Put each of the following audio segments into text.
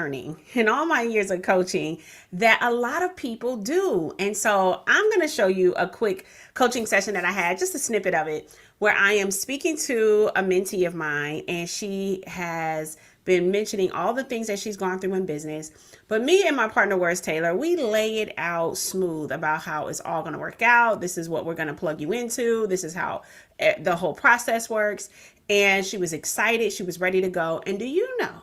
learning in all my years of coaching that a lot of people do. And so I'm going to show you a quick coaching session that I had, just a snippet of it, where I am speaking to a mentee of mine, and she has been mentioning all the things that she's gone through in business. But me and my partner, Words Taylor, we lay it out smooth about how it's all going to work out. This is what we're going to plug you into. This is how the whole process works. And she was excited. She was ready to go. And do you know,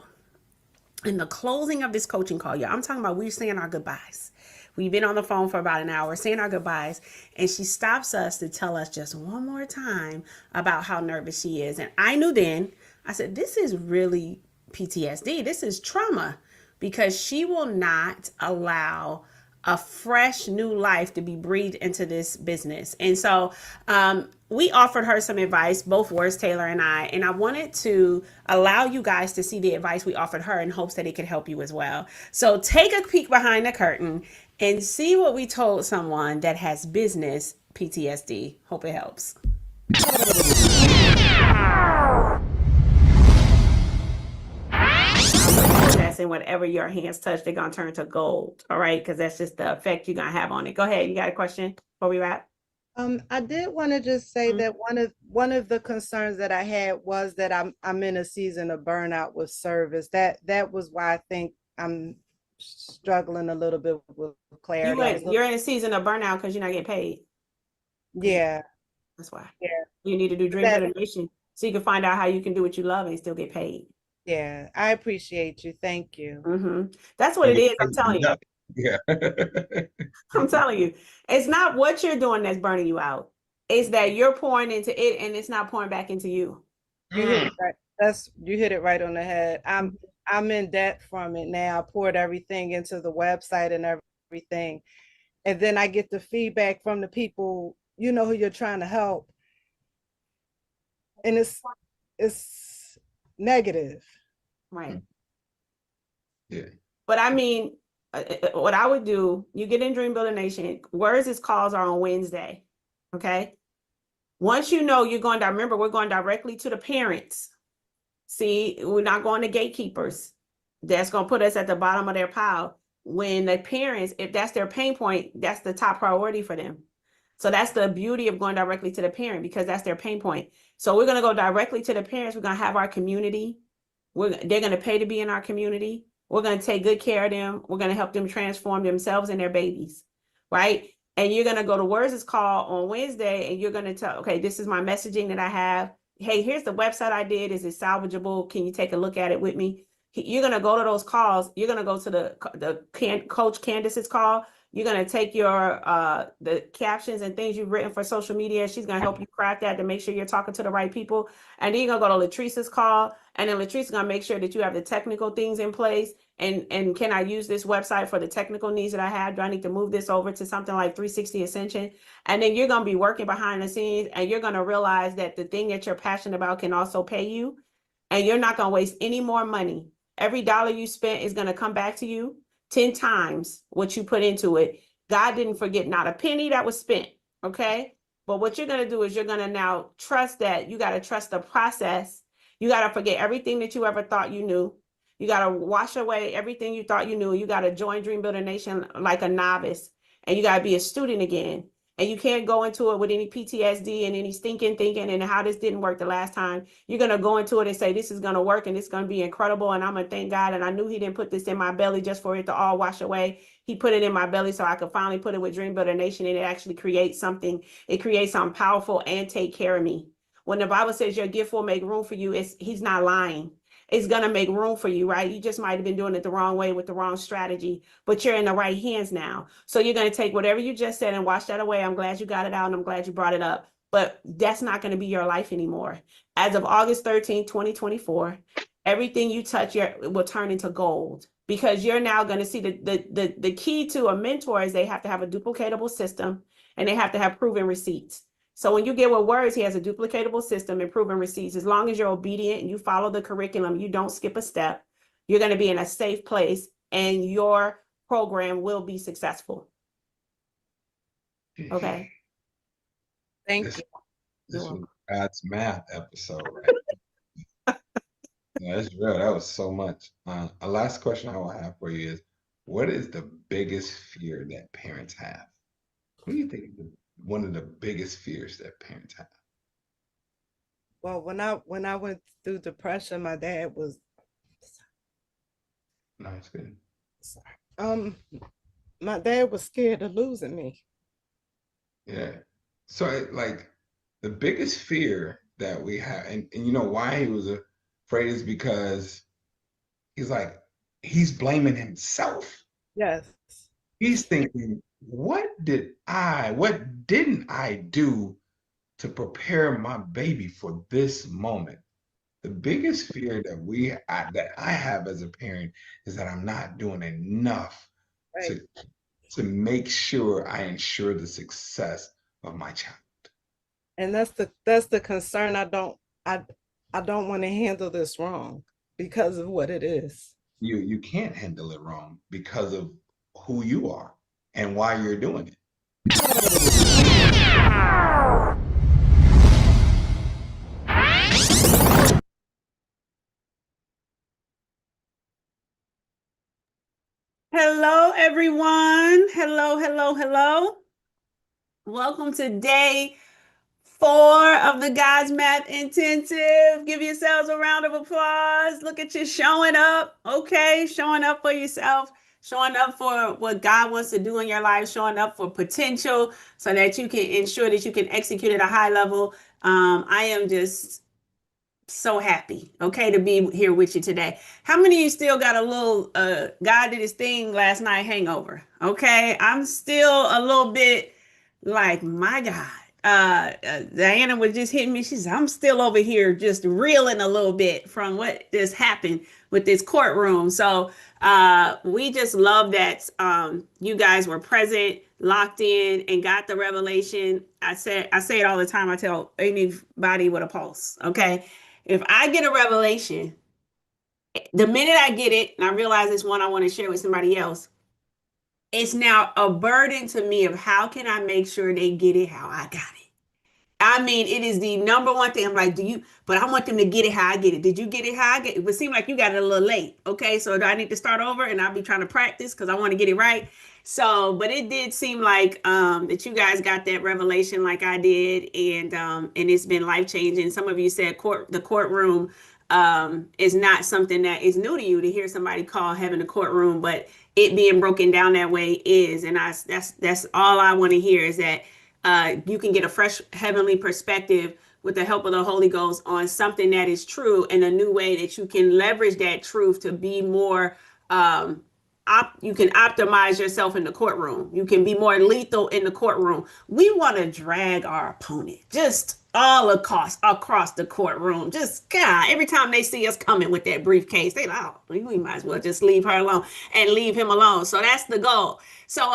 in the closing of this coaching call, y'all, I'm talking about we're saying our goodbyes. We've been on the phone for about an hour saying our goodbyes, and she stops us to tell us just one more time about how nervous she is. And I knew then, I said, this is really PTSD. This is trauma, because she will not allow a fresh new life to be breathed into this business. And so we offered her some advice, both Words Taylor and I wanted to allow you guys to see the advice we offered her in hopes that it could help you as well. So take a peek behind the curtain and see what we told someone that has business PTSD. Hope it helps. And whatever your hands touch, they're gonna turn to gold. All right, because that's just the effect you're gonna have on it. Go ahead. You got a question before we wrap? I did want to just say that one of the concerns that I had was that I'm in a season of burnout with service. That was why I think I'm struggling a little bit with clarity. You're in a season of burnout because you're not getting paid. Yeah. That's why. Yeah. You need to do Dream Builder Nation so you can find out how you can do what you love and still get paid. Yeah, I appreciate you. Thank you. That's what it is. I'm telling you. Yeah. I'm telling you. It's not what you're doing that's burning you out. It's that you're pouring into it and it's not pouring back into you. You hit it right. You hit it right on the head. I'm in debt from it now. I poured everything into the website and everything. And then I get the feedback from the people, who you're trying to help. And it's negative. Right. Yeah. But I mean, what I would do, you get in Dream Builder Nation, Words' calls are on Wednesday. Okay. Once you know you're going to, remember, we're going directly to the parents. See, we're not going to gatekeepers. That's going to put us at the bottom of their pile. When the parents, if that's their pain point, that's the top priority for them. So that's the beauty of going directly to the parent, because that's their pain point. So we're going to go directly to the parents. We're going to have our community. They're going to pay to be in our community. We're going to take good care of them. We're going to help them transform themselves and their babies, right? And you're going to go to Words' call on Wednesday, and you're going to tell, okay, this is my messaging that I have. Hey, here's the website I did. Is it salvageable? Can you take a look at it with me? You're going to go to those calls. You're going to go to the Coach Candace's call. You're going to take your the captions and things you've written for social media. She's going to help you craft that to make sure you're talking to the right people. And then you're going to go to Latrice's call. And then Latrice's going to make sure that you have the technical things in place. And can I use this website for the technical needs that I have? Do I need to move this over to something like 360 Ascension? And then you're going to be working behind the scenes, and you're going to realize that the thing that you're passionate about can also pay you. And you're not going to waste any more money. Every dollar you spent is going to come back to you 10 times what you put into it. God didn't forget not a penny that was spent. Okay. But what you're going to do is you're going to now trust that. You got to trust the process. You got to forget everything that you ever thought you knew. You got to wash away everything you thought you knew. You got to join Dream Builder Nation like a novice, and you got to be a student again. And you can't go into it with any PTSD and any stinking thinking and how this didn't work the last time. You're going to go into it and say, this is going to work and it's going to be incredible. And I'm going to thank God. And I knew he didn't put this in my belly just for it to all wash away. He put it in my belly so I could finally put it with Dream Builder Nation, and it actually creates something. It creates something powerful and take care of me. When the Bible says your gift will make room for you, he's not lying. It's going to make room for you, right? You just might have been doing it the wrong way with the wrong strategy, but you're in the right hands now. So you're going to take whatever you just said and wash that away. I'm glad you got it out, and I'm glad you brought it up, but that's not going to be your life anymore. As of August 13th, 2024, everything you touch will turn into gold, because you're now going to see the key to a mentor is they have to have a duplicatable system, and they have to have proven receipts. So when you get with Words, he has a duplicatable system and proven receipts. As long as you're obedient and you follow the curriculum, you don't skip a step, you're going to be in a safe place, and your program will be successful. Okay. Thank you. This was God's math episode, right? Yeah, that's real. That was so much. A last question I will have for you is, what is the biggest fear that parents have? What do you think is one of the biggest fears that parents have? Well, when I went through depression, my dad was No, it's good. sorry. My dad was scared of losing me. Yeah. So like the biggest fear that we have, and you know why he was afraid is because he's like, he's blaming himself. Yes. He's thinking, what didn't I do to prepare my baby for this moment? The biggest fear that I have as a parent is that I'm not doing enough Right. to make sure I ensure the success of my child. And that's the concern. I I don't want to handle this wrong because of what it is. You can't handle it wrong because of who you are and why you're doing it. Hello, everyone. Hello, hello, hello. Welcome to day 4 of the God's Math Intensive. Give yourselves a round of applause. Look at you showing up. Okay, showing up for yourself, showing up for what God wants to do in your life, showing up for potential so that you can ensure that you can execute at a high level. I am just so happy, okay, to be here with you today. How many of you still got a little God did his thing last night hangover? Okay, I'm still a little bit like, my God. Diana was just hitting me. She said, I'm still over here just reeling a little bit from what just happened with this courtroom. So we just love that you guys were present, locked in, and got the revelation. I say it all the time. I tell anybody with a pulse, okay? If I get a revelation, the minute I get it, and I realize it's one I want to share with somebody else, it's now a burden to me of how can I make sure they get it how I got it. I mean, it is the number one thing. I'm like, but I want them to get it how I get it. Did you get it how I get it? It would seem like you got it a little late. Okay. So do I need to start over? And I'll be trying to practice because I want to get it right. So, but it did seem like that you guys got that revelation like I did. And it's been life changing. Some of you said the courtroom is not something that is new to you to hear somebody call having a courtroom, but it being broken down that way is. And that's all I want to hear is that you can get a fresh heavenly perspective with the help of the Holy Ghost on something that is true and a new way that you can leverage that truth to be more you can optimize yourself in the courtroom. You can be more lethal in the courtroom. We want to drag our opponent just all across the courtroom. Just God, every time they see us coming with that briefcase, they like, oh, we might as well just leave her alone and leave him alone. So that's the goal. So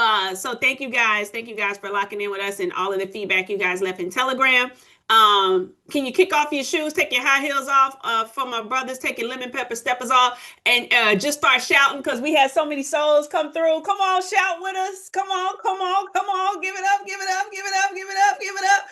thank you guys. Thank you guys for locking in with us and all of the feedback you guys left in Telegram. Can you kick off your shoes, take your high heels off for my brothers, take your lemon pepper steppers off, and just start shouting because we had so many souls come through. Come on, shout with us. Come on, come on, come on. Give it up, give it up, give it up, give it up, give it up.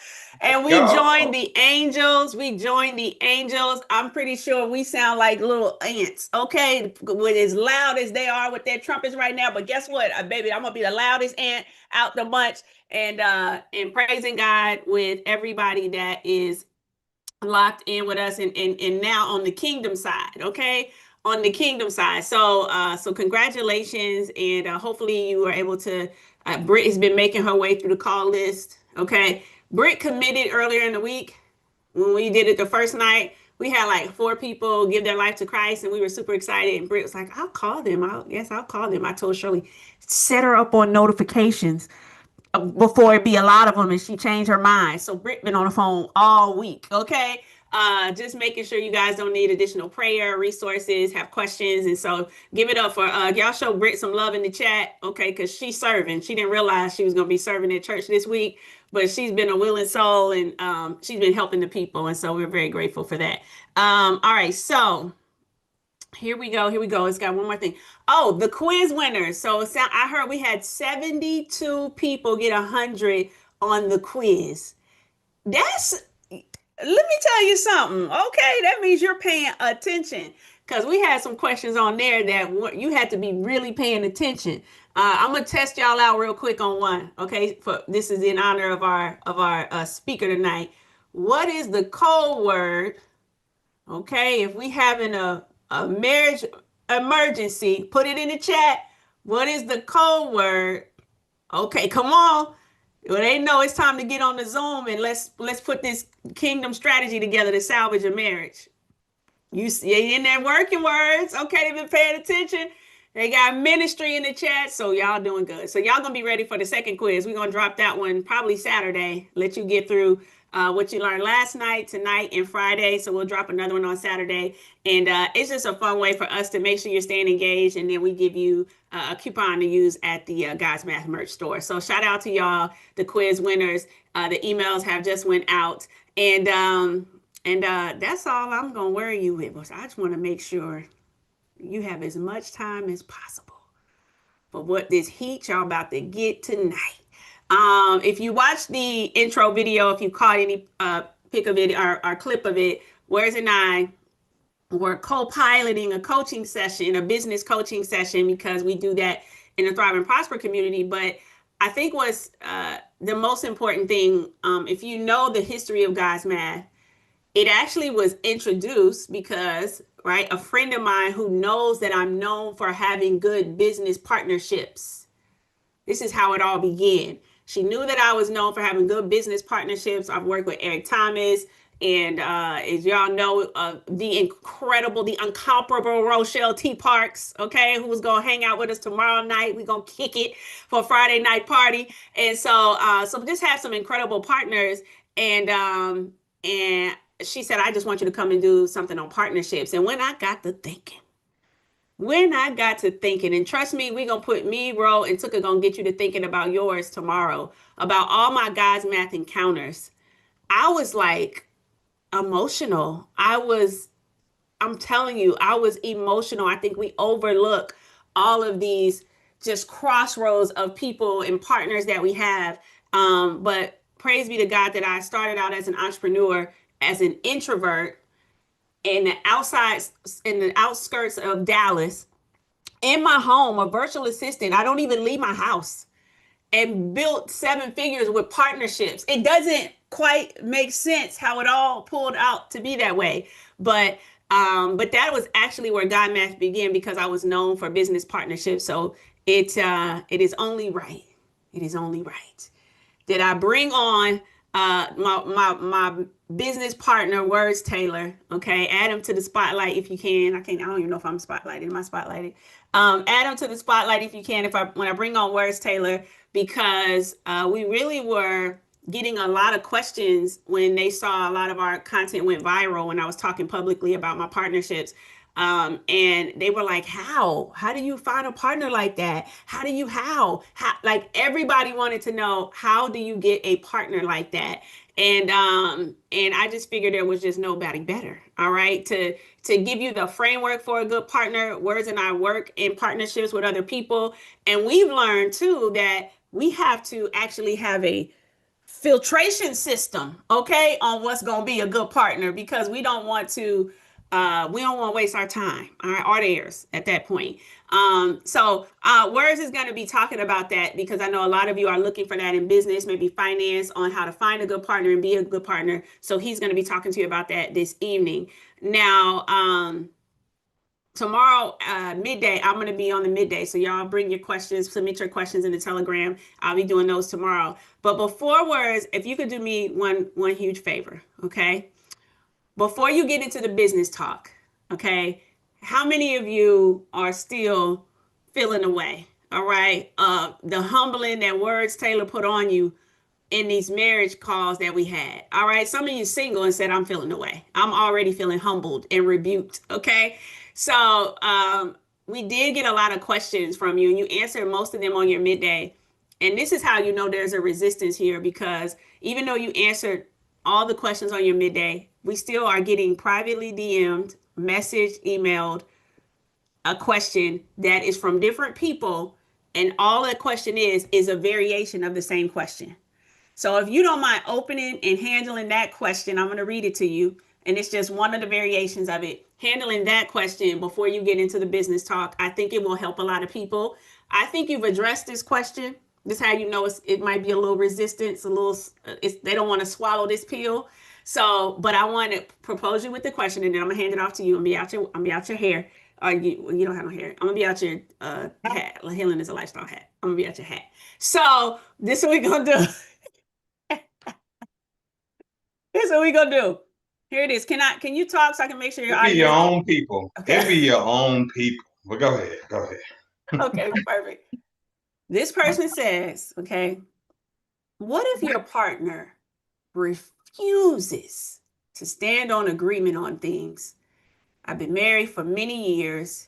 And we joined the angels. We joined the angels. I'm pretty sure we sound like little ants, okay? With as loud as they are with their trumpets right now. But guess what, baby? I'm gonna be the loudest ant out the bunch and praising God with everybody that is locked in with us and now on the kingdom side, okay? On the kingdom side. So congratulations and hopefully you are able to Britt has been making her way through the call list, okay? Britt committed earlier in the week when we did it the first night. We had like 4 people give their life to Christ and we were super excited. And Britt was like, I'll call them. I'll call them. I told Shirley, set her up on notifications before it be a lot of them and she changed her mind. So Britt been on the phone all week, okay? Just making sure you guys don't need additional prayer resources, have questions. And so give it up for y'all show Britt some love in the chat, okay? Because she's serving. She didn't realize she was going to be serving at church this week, but she's been a willing soul and she's been helping the people. And so we're very grateful for that. All right, so here we go. Here we go. It's got one more thing. Oh, the quiz winners. So I heard we had 72 people get 100 on the quiz. That's let me tell you something. Okay, that means you're paying attention because we had some questions on there that you had to be really paying attention. I'm gonna test y'all out real quick on one. Okay, for this is in honor of our speaker tonight. What is the code word? Okay, if we having a marriage emergency, put it in the chat. What is the code word? Okay, come on. Well, they know it's time to get on the Zoom and let's put this kingdom strategy together to salvage a marriage. You see in there working words. Okay, they've been paying attention. They got ministry in the chat, so y'all doing good. So y'all gonna be ready for the second quiz. We're gonna drop that one probably Saturday. Let you get through what you learned last night, tonight, and Friday. So we'll drop another one on Saturday. And it's just a fun way for us to make sure you're staying engaged. And then we give you a coupon to use at the God's Math merch store. So shout out to y'all, the quiz winners. The emails have just went out. And that's all I'm gonna worry you with. I just want to make sure you have as much time as possible for what this heat y'all about to get tonight. If you watch the intro video, if you caught any pick of it or clip of it, Words and I were co-piloting a coaching session, a business coaching session, because we do that in the Thrive and Prosper community. But I think what's the most important thing, if you know the history of God's Math, it actually was introduced because, right, a friend of mine who knows that I'm known for having good business partnerships. This is how it all began. She knew that I was known for having good business partnerships. I've worked with Eric Thomas, and as y'all know, the incredible, the incomparable Rochelle T. Parks, okay, who's gonna hang out with us tomorrow night. We're gonna kick it for Friday night party. And so just have some incredible partners. And she said, I just want you to come and do something on partnerships. And when I got to thinking, and trust me, we're going to put me, Ro, and Tuka going to get you to thinking about yours tomorrow, about all my God's Math encounters. I was like emotional. I'm telling you, I was emotional. I think we overlook all of these just crossroads of people and partners that we have. But praise be to God that I started out as an entrepreneur, as an introvert in the outskirts of Dallas, in my home, a virtual assistant. I don't even leave my house, and built 7 figures with partnerships. It doesn't quite make sense how it all pulled out to be that way. But that was actually where God Math began, because I was known for business partnerships. So it is only right. It is only right that I bring on my business partner, Words Taylor. Okay, add him to the spotlight if you can. I don't even know if I'm spotlighted. Am I spotlighted? Add him to the spotlight if you can. When I bring on Words Taylor, because we really were getting a lot of questions when they saw a lot of our content went viral when I was talking publicly about my partnerships. And they were like, how do you find a partner like that? How like everybody wanted to know, how do you get a partner like that? And I just figured there was just nobody better. All right. To give you the framework for a good partner. Words and I work in partnerships with other people. And we've learned too that we have to actually have a filtration system, okay, on what's going to be a good partner, because we don't want to waste our time, all right, or theirs at that point. So Words is going to be talking about that, because I know a lot of you are looking for that in business, maybe finance, on how to find a good partner and be a good partner. So he's going to be talking to you about that this evening. Now, tomorrow, midday, I'm going to be on the midday. So y'all bring your questions, submit your questions in the Telegram. I'll be doing those tomorrow. But before Words, if you could do me one huge favor, okay? Before you get into the business talk, okay? How many of you are still feeling away? All right. The humbling that Words Taylor put on you in these marriage calls that we had. All right. Some of you single and said, I'm feeling away. I'm already feeling humbled and rebuked. Okay. So we did get a lot of questions from you, and you answered most of them on your midday. And this is how you know there's a resistance here, because even though you answered all the questions on your midday, we still are getting privately DM'd, messaged, emailed a question that is from different people. And all that question is a variation of the same question. So if you don't mind opening and handling that question, I'm going to read it to you. And it's just one of the variations of it. Handling that question before you get into the business talk, I think it will help a lot of people. I think you've addressed this question. This is how you know it might be a little resistance, they don't want to swallow this pill. So, but I want to propose you with the question, and then I'm gonna hand it off to you. I'm gonna be out your hair. Or you don't have no hair. I'm gonna be out your hat. Healing is a lifestyle hat. I'm gonna be out your hat. So this is what we're gonna do. This is what we gonna do. Here it is. Can you talk so I can make sure your It be your audience? own people. Okay. It be your own people. But go ahead. Go ahead. Okay, perfect. This person says, okay, what if your partner refuses to stand on agreement on things? I've been married for many years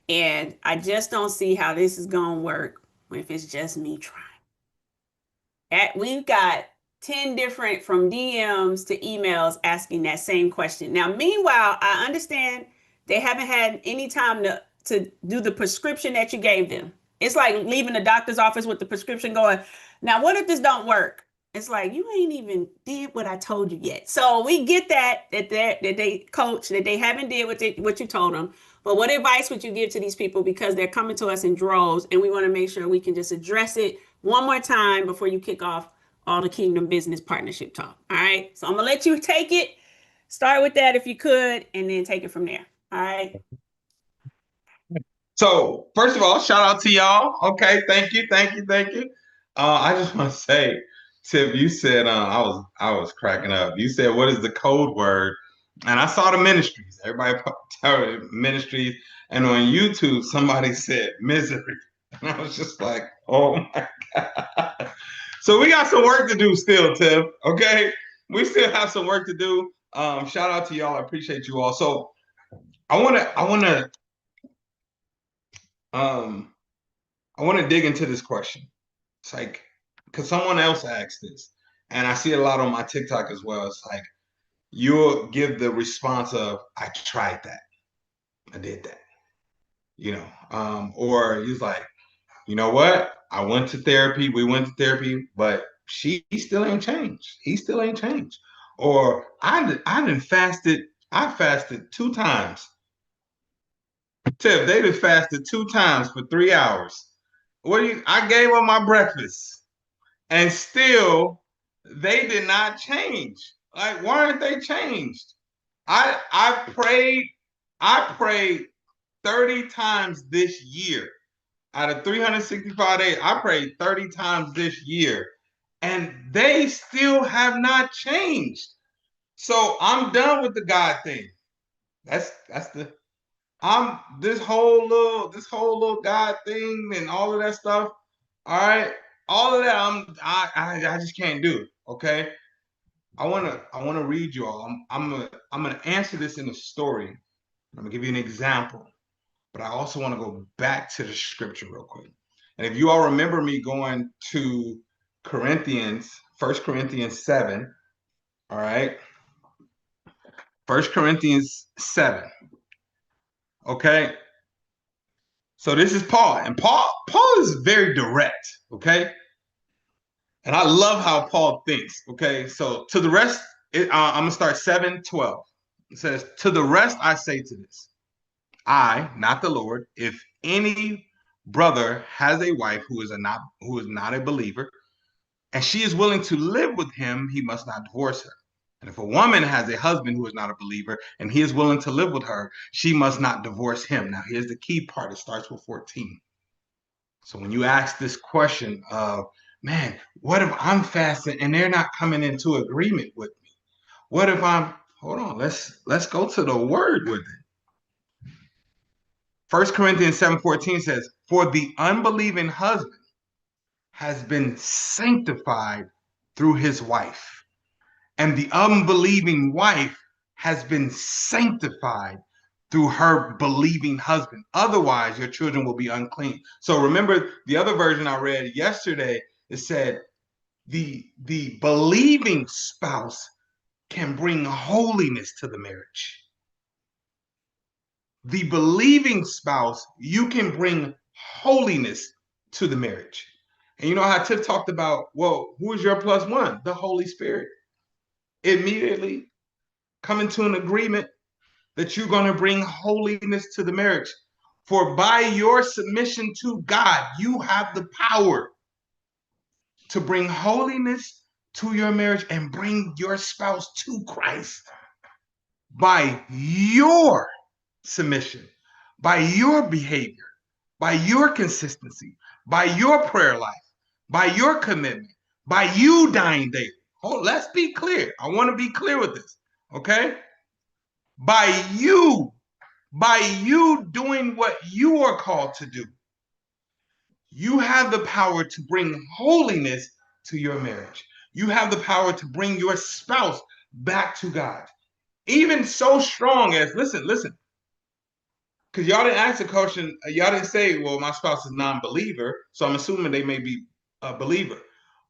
and I just don't see how this is gonna work if it's just me trying. We've got 10 different from DMs to emails asking that same question. Now, meanwhile, I understand they haven't had any time to do the prescription that you gave them. It's like leaving the doctor's office with the prescription going, now what if this don't work? It's like, you ain't even did what I told you yet. So we get that they coach, that they haven't did what you told them. But what advice would you give to these people? Because they're coming to us in droves and we want to make sure we can just address it one more time before you kick off all the Kingdom Business Partnership talk. All right. So I'm going to let you take it. Start with that if you could, and then take it from there. All right. So first of all, shout out to y'all. Okay, thank you. I just want to say, Tip, you said I was cracking up. You said, what is the code word? And I saw the ministries. Everybody put ministries, and on YouTube somebody said misery, and I was just like, oh my god. So we got some work to do still, Tip. Okay, we still have some work to do. Shout out to y'all. I appreciate you all. So I want to dig into this question. It's like, because someone else asked this, and I see it a lot on my TikTok as well. It's like, you'll give the response of, I tried that. I did that. Or he's like, you know what? I went to therapy. We went to therapy, but she still ain't changed. He still ain't changed. Or I done fasted. I fasted 2 times. Tiff, they done fasted 2 times for 3 hours. I gave up my breakfast and still they did not change. Like, why aren't they changed? I prayed 30 times this year. Out of 365 days, I prayed 30 times this year. And they still have not changed. So I'm done with the God thing. That's the I'm this whole little God thing and all of that stuff. All right, all of that I just can't do. Okay, I wanna read you all. I'm gonna answer this in a story. I'm gonna give you an example, but I also want to go back to the scripture real quick. And if you all remember me going to Corinthians, 1 Corinthians 7, all right, 1 Corinthians 7. Okay, so this is Paul, and Paul is very direct, okay? And I love how Paul thinks, okay? So to the rest, I'm gonna start 7:12. It says, to the rest I say to this, I, not the Lord, if any brother has a wife who is not a believer, and she is willing to live with him, he must not divorce her. And if a woman has a husband who is not a believer and he is willing to live with her, she must not divorce him. Now, here's the key part. It starts with 14. So when you ask this question of, man, what if I'm fasting and they're not coming into agreement with me? What if hold on, let's go to the word with it. 1 Corinthians 7:14 says, for the unbelieving husband has been sanctified through his wife, and the unbelieving wife has been sanctified through her believing husband. Otherwise, your children will be unclean. So remember the other version I read yesterday, it said the believing spouse can bring holiness to the marriage. The believing spouse, you can bring holiness to the marriage. And you know how Tiff talked about, well, who is your plus one? The Holy Spirit. Immediately come into an agreement that you're going to bring holiness to the marriage. For by your submission to God, you have the power to bring holiness to your marriage and bring your spouse to Christ by your submission, by your behavior, by your consistency, by your prayer life, by your commitment, by you dying daily. Oh, let's be clear. I want to be clear with this, okay? By you doing what you are called to do, you have the power to bring holiness to your marriage. You have the power to bring your spouse back to God. Even so strong as, listen, because y'all didn't ask the question, y'all didn't say, well, my spouse is non-believer, so I'm assuming they may be a believer.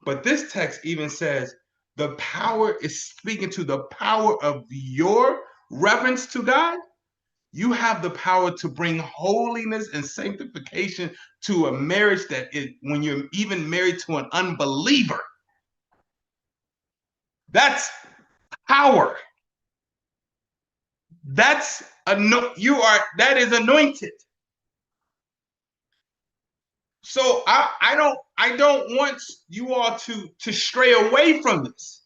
But this text even says the power is speaking to the power of your reverence to God. You have the power to bring holiness and sanctification to a marriage that is, when you're even married to an unbeliever. That's power. That is anointed. So I don't want you all to stray away from this.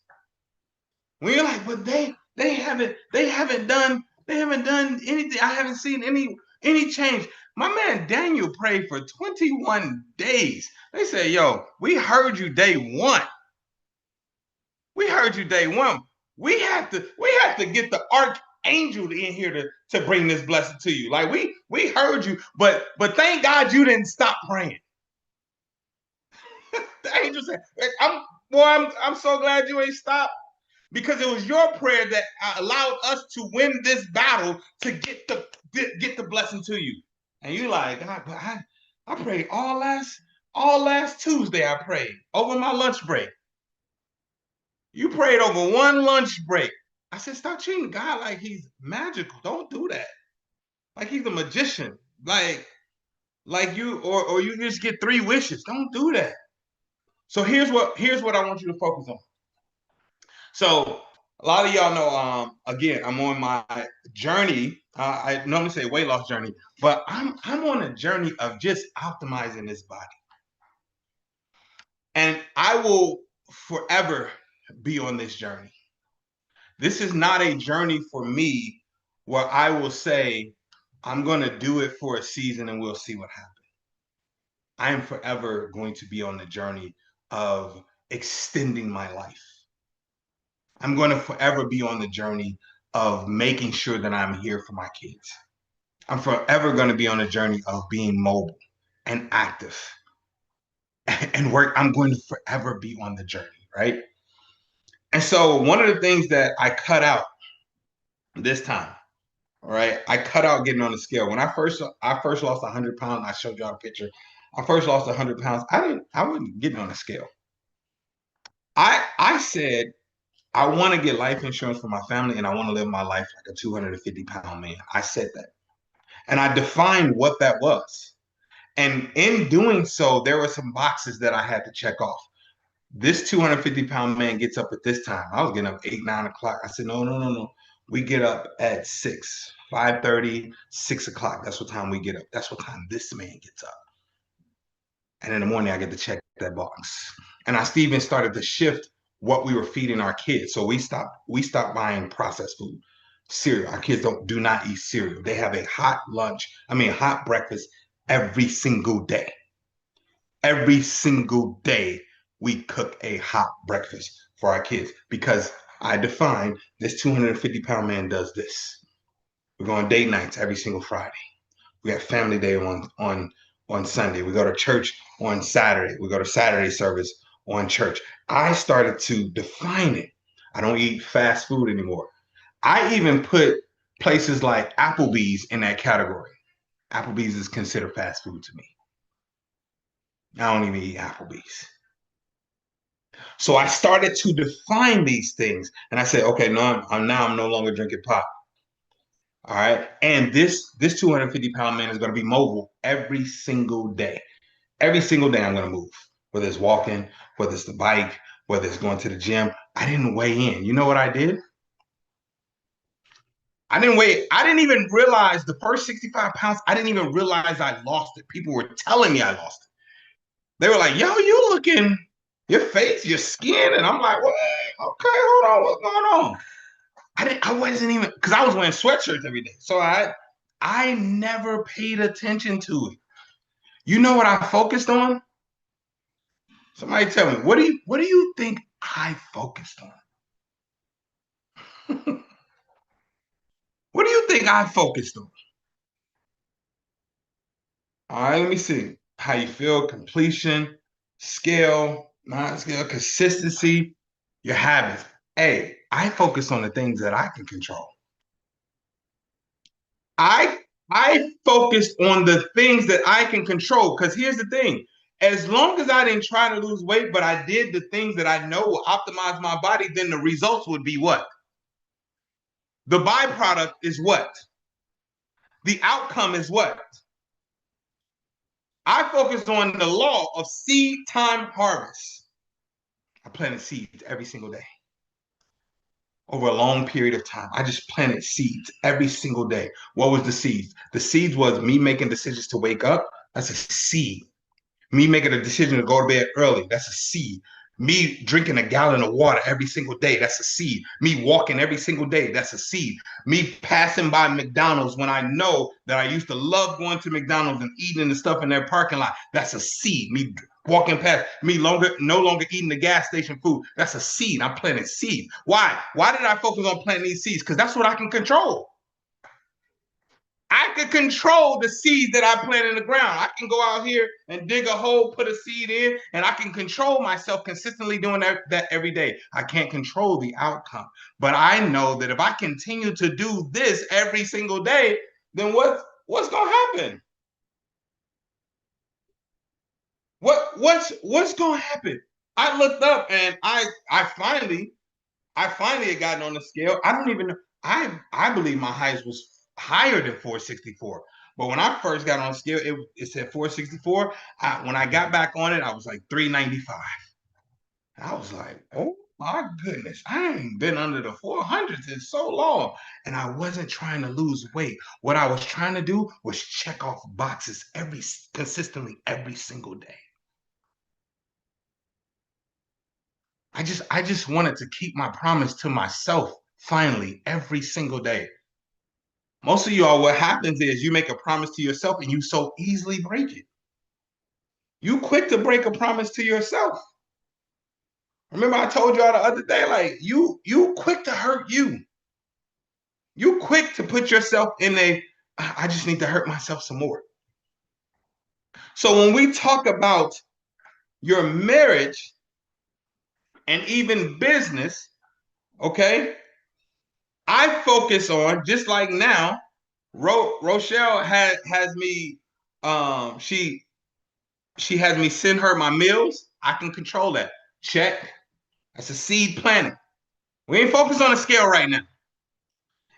When you're like, but they haven't done anything. I haven't seen any change. My man Daniel prayed for 21 days. They said, yo, we heard you day one. We heard you day one. We have to get the archangel in here to bring this blessing to you. Like we heard you, but thank God you didn't stop praying. The angel said, I'm so glad you ain't stopped, because it was your prayer that allowed us to win this battle to get the blessing to you. And you like, God, but I prayed all last Tuesday. I prayed over my lunch break. You prayed over one lunch break. I said, stop treating God like he's magical. Don't do that. Like he's a magician. Like you or you just get 3 wishes. Don't do that. So here's what I want you to focus on. So a lot of y'all know, again, I'm on my journey. I normally say weight loss journey, but I'm on a journey of just optimizing this body. And I will forever be on this journey. This is not a journey for me where I will say, I'm going to do it for a season and we'll see what happens. I am forever going to be on the journey of extending my life. I'm going to forever be on the journey of making sure that I'm here for my kids. I'm forever going to be on a journey of being mobile and active and work. I'm going to forever be on the journey, right? And so one of the things that I cut out this time, all right, I cut out getting on the scale. When I first lost 100 pounds, I showed y'all a picture. I first lost 100 pounds. I wasn't getting on the scale. I said, I want to get life insurance for my family and I want to live my life like a 250-pound man. I said that. And I defined what that was. And in doing so, there were some boxes that I had to check off. This 250-pound man gets up at this time. I was getting up 8, 9 o'clock. I said, no. We get up at 6, 5:30, 6 o'clock. That's what time we get up. That's what time this man gets up. And in the morning, I get to check that box. And I even started to shift what we were feeding our kids. So we stopped buying processed food, cereal. Our kids do not eat cereal. They have a hot breakfast every single day. Every single day, we cook a hot breakfast for our kids because I define this 250-pound man does this. We go on date nights every single Friday. We have family day on Sunday. We go to church on Saturday. We go to Saturday service on church. I started to define it. I don't eat fast food anymore. I even put places like Applebee's in that category. Applebee's is considered fast food to me. I don't even eat Applebee's. So I started to define these things. And I said, okay, I'm no longer drinking pop. All right. And this 250-pound man is going to be mobile every single day. Every single day I'm going to move. whether it's walking, whether it's the bike, whether it's going to the gym. I didn't weigh in. You know what I did? I didn't weigh. I didn't even realize the first 65 pounds. I didn't even realize I lost it. People were telling me I lost it. They were like, "Yo, you looking, your face, your skin," and I'm like, "What? Okay, hold on, what's going on?" I wasn't even, because I was wearing sweatshirts every day, so I never paid attention to it. You know what I focused on? Somebody tell me, what do you think I focused on? What do you think I focused on? All right, let me see. How you feel, completion, scale, non-scale, consistency, your habits. Hey, I focus on the things that I can control. I I focused on the things that I can control. Because here's the thing. As long as I didn't try to lose weight, but I did the things that I know will optimize my body, then the results would be what? The byproduct is what? The outcome is what? I focus on the law of seed time harvest. I planted seeds every single day over a long period of time. I just planted seeds every single day. What was the seeds? The seeds was me making decisions to wake up. That's a seed. Me making a decision to go to bed early. That's a seed. Me drinking a gallon of water every single day. That's a seed. Me walking every single day. That's a seed. Me passing by McDonald's when I know that I used to love going to McDonald's and eating the stuff in their parking lot. That's a seed. Me walking past, no longer eating the gas station food. That's a seed. I'm planting seeds. Why? Why did I focus on planting these seeds? Because that's what I can control. I can control the seeds that I plant in the ground. I can go out here and dig a hole, put a seed in, and I can control myself consistently doing that every day. I can't control the outcome. But I know that if I continue to do this every single day, then what's gonna happen? What's gonna happen? I looked up and I finally had gotten on the scale. I don't even know. I believe my highest was higher than 464. But when I first got on the scale, it said 464. When I got back on it, I was like 395. I was like, oh my goodness, I ain't been under the 400s in so long. And I wasn't trying to lose weight. What I was trying to do was check off boxes consistently every single day. I just wanted to keep my promise to myself finally every single day. Most of y'all, what happens is you make a promise to yourself and you so easily break it. You quick to break a promise to yourself. Remember, I told y'all the other day, like you quick to hurt you. You quick to put yourself in I just need to hurt myself some more. So when we talk about your marriage and even business, okay, I focus on, just like now, Rochelle has me, she has me send her my meals. I can control that. Check. That's a seed planting. We ain't focused on the scale right now.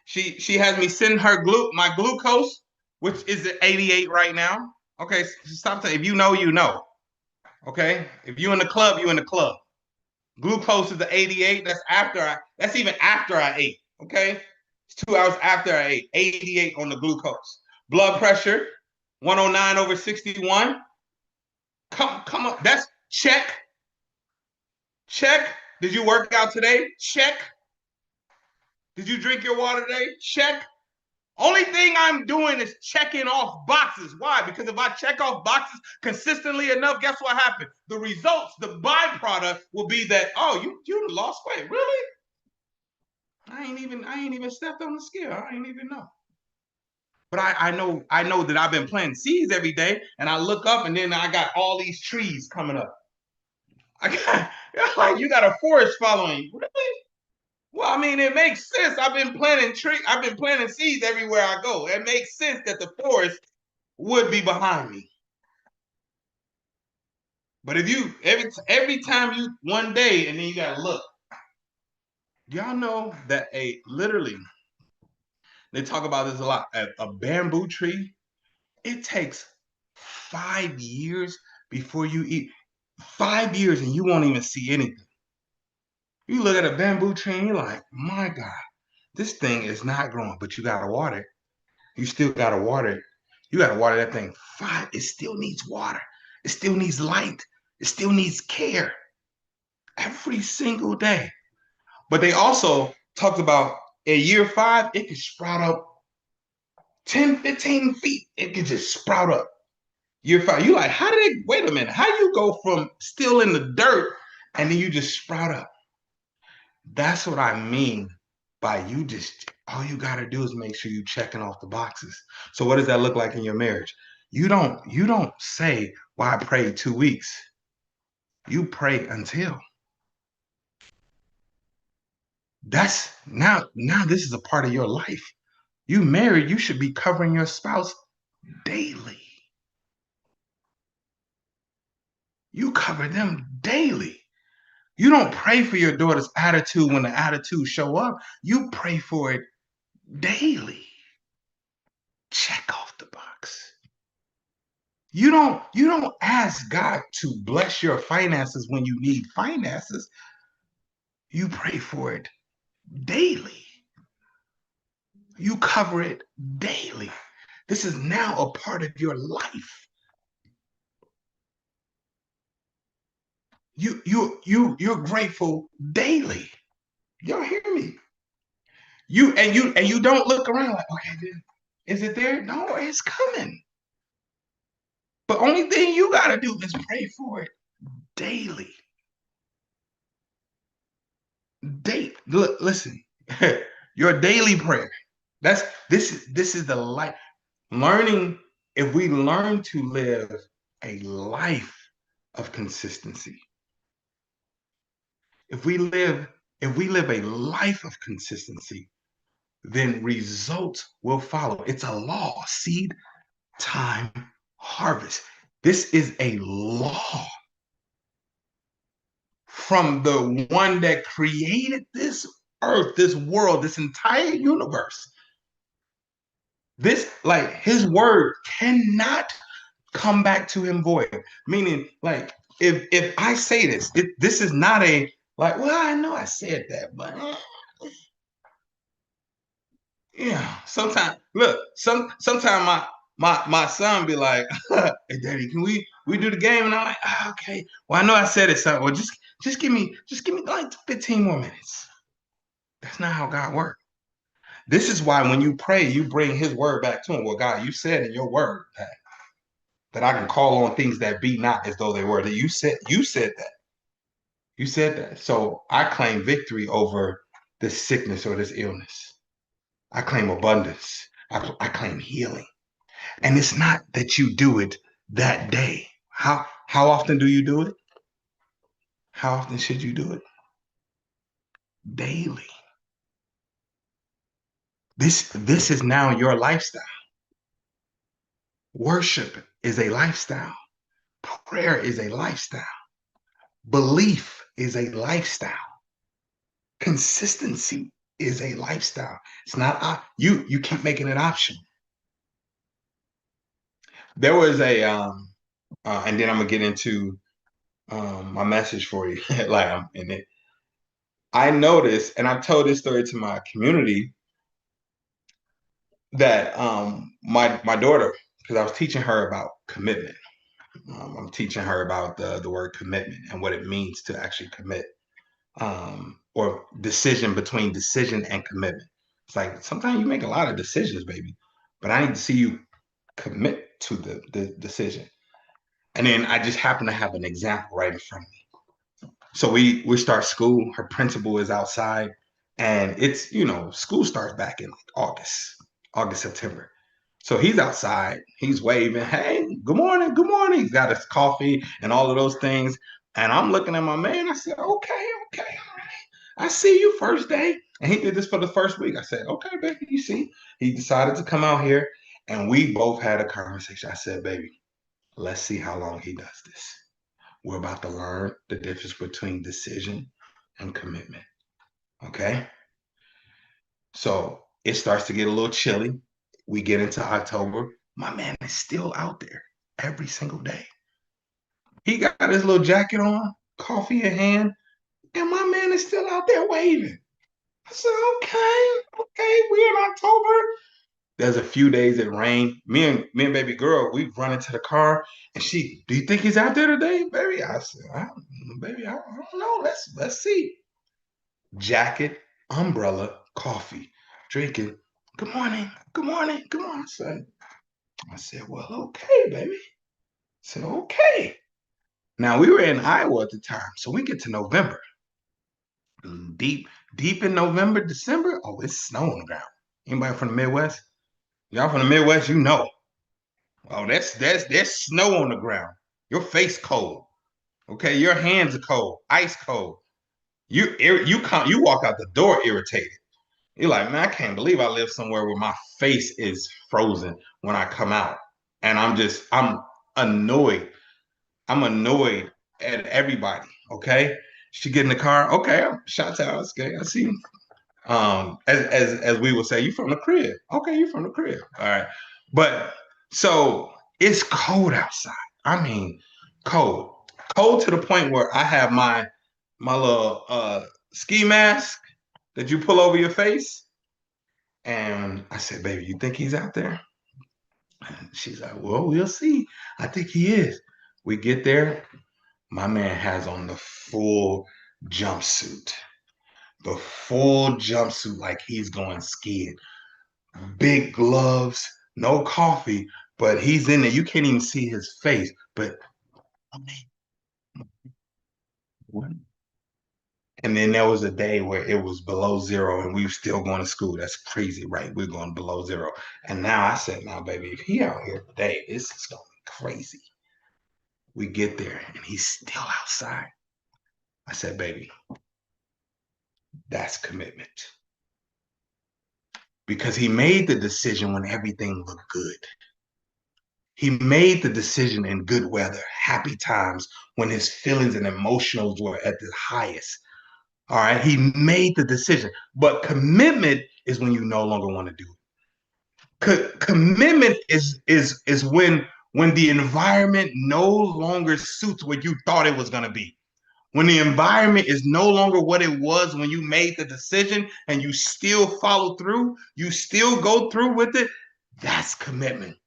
She has me send her my glucose, which is at 88 right now. Okay, stop saying. If you know, you know. Okay, if you in the club, you in the club. Glucose is the 88. That's even after I ate. Okay, it's 2 hours after I ate. 88 on the glucose. Blood pressure 109/61. Come on. That's check. Check. Did you work out today? Check. Did you drink your water today? Check. Only thing I'm doing is checking off boxes. Why? Because if I check off boxes consistently enough, guess what happens? The results, the byproduct will be that, oh, you lost weight. Really? I ain't even stepped on the scale. I ain't even know. But I know that I've been planting seeds every day, and I look up and then I got all these trees coming up. I got like you got a forest following you. Really? Well, I mean, it makes sense. I've been planting seeds everywhere I go. It makes sense that the forest would be behind me. But if you every time you one day and then you gotta look, y'all know that literally they talk about this a lot. A bamboo tree, it takes 5 years before you eat. 5 years and you won't even see anything. You look at a bamboo tree and you're like, my God, this thing is not growing, but you got to water it. You still got to water it. You got to water that thing. It still needs water. It still needs light. It still needs care every single day. But they also talked about in year 5, it could sprout up 10, 15 feet. It could just sprout up. Year 5, you like, how did it, wait a minute, how you go from still in the dirt and then you just sprout up? That's what I mean by you just, all you got to do is make sure you're checking off the boxes. So what does that look like in your marriage? You don't say, well, I prayed 2 weeks. You pray until. That's now this is a part of your life. You married, you should be covering your spouse daily. You cover them daily. You don't pray for your daughter's attitude when the attitude show up. You pray for it daily. Check off the box. You don't ask God to bless your finances when you need finances. You pray for it daily. You cover it daily. This is now a part of your life. You're grateful daily. Y'all hear me? You don't look around like, okay, is it there? No, it's coming. But only thing you gotta do is pray for it daily. Look, listen, your daily prayer. This is the life. Learning, if we learn to live a life of consistency, if we live a life of consistency, then results will follow. It's a law. Seed, time, harvest. This is a law from the one that created this earth, this world, this entire universe. This, like, his word cannot come back to him void. Meaning, like, if I say this, this is not a, like, well, I know I said that, but yeah. Sometimes, look, sometimes my son be like, hey, Daddy, can we do the game? And I'm like, okay. Well, I know I said it, son. Well, just give me like 15 more minutes. That's not how God works. This is why when you pray, you bring his word back to him. Well, God, you said in your word that I can call on things that be not as though they were. That you said that. You said that. So I claim victory over this sickness or this illness. I claim abundance. I claim healing. And it's not that you do it that day. How often do you do it? How often should you do it? Daily. This is now your lifestyle. Worship is a lifestyle. Prayer is a lifestyle. Belief is a lifestyle. Consistency is a lifestyle. It's not you keep making it optional. There was a and then I'm gonna get into my message for you. Like in it. I noticed, and I've told this story to my community, that my daughter, because I was teaching her about commitment. I'm teaching her about the word commitment and what it means to actually commit, or decision between decision and commitment. It's like sometimes you make a lot of decisions, baby, but I need to see you commit to the decision. And then I just happen to have an example right in front of me. So we start school. Her principal is outside, and it's, school starts back in like August, September. So he's outside, he's waving, hey, good morning, good morning. He's got his coffee and all of those things. And I'm looking at my man. I said, okay. I see you first day. And he did this for the first week. I said, okay, baby, you see. He decided to come out here, and we both had a conversation. I said, baby, let's see how long he does this. We're about to learn the difference between decision and commitment. Okay? So it starts to get a little chilly. We get into October. My man is still out there every single day. He got his little jacket on, coffee in hand, and my man is still out there waving. I said, okay, we're in October. There's a few days it rained. Me and baby girl, we run into the car, and she, do you think he's out there today, baby? I said, baby, I don't know. Let's see. Jacket, umbrella, coffee, drinking. Good morning, good morning, good morning. I said, well, okay, baby. I said, okay. Now we were in Iowa at the time, so we get to November. Deep, deep in November, December. Oh, it's snow on the ground. Anybody from the Midwest? Y'all from the Midwest, you know. Oh, there's snow on the ground. Your face cold. Okay, your hands are cold, ice cold. You walk out the door irritated. You're like, man, I can't believe I live somewhere where my face is frozen when I come out. And I'm annoyed. I'm annoyed at everybody. Okay. She get in the car. Okay, shout out. Okay, I see you. As we would say, you from the crib. Okay, you from the crib. All right. But so it's cold outside. I mean, cold. Cold to the point where I have my little ski mask that you pull over your face. And I said, baby, you think he's out there? And she's like, well, we'll see. I think he is. We get there. My man has on the full jumpsuit. The full jumpsuit, like he's going skiing. Big gloves, no coffee, but he's in there. You can't even see his face. But and then there was a day where it was below zero and we were still going to school. That's crazy, right? We're going below zero. And now I said, now, baby, if he out here today, this is going to be crazy. We get there and he's still outside. I said, baby, that's commitment. Because he made the decision when everything looked good. He made the decision in good weather, happy times, when his feelings and emotions were at the highest. All right. He made the decision. But commitment is when you no longer want to do it. Commitment is when the environment no longer suits what you thought it was going to be. When the environment is no longer what it was when you made the decision and you still follow through, you still go through with it, that's commitment.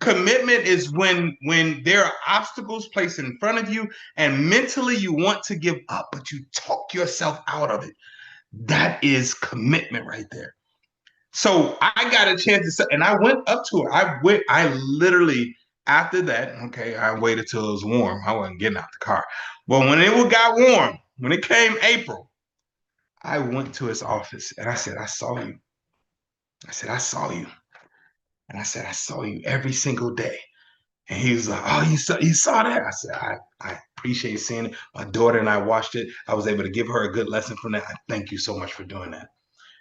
Commitment is when there are obstacles placed in front of you and mentally you want to give up, but you talk yourself out of it. That is commitment right there. So I got a chance to say, and I went up to her. I literally, after that, okay, I waited till it was warm. I wasn't getting out the car. But when it got warm, when it came April, I went to his office and I said, I saw you. I said, I saw you. And I said, I saw you every single day. And he was like, oh, you saw that? I said, I appreciate seeing it. My daughter and I watched it. I was able to give her a good lesson from that. I thank you so much for doing that.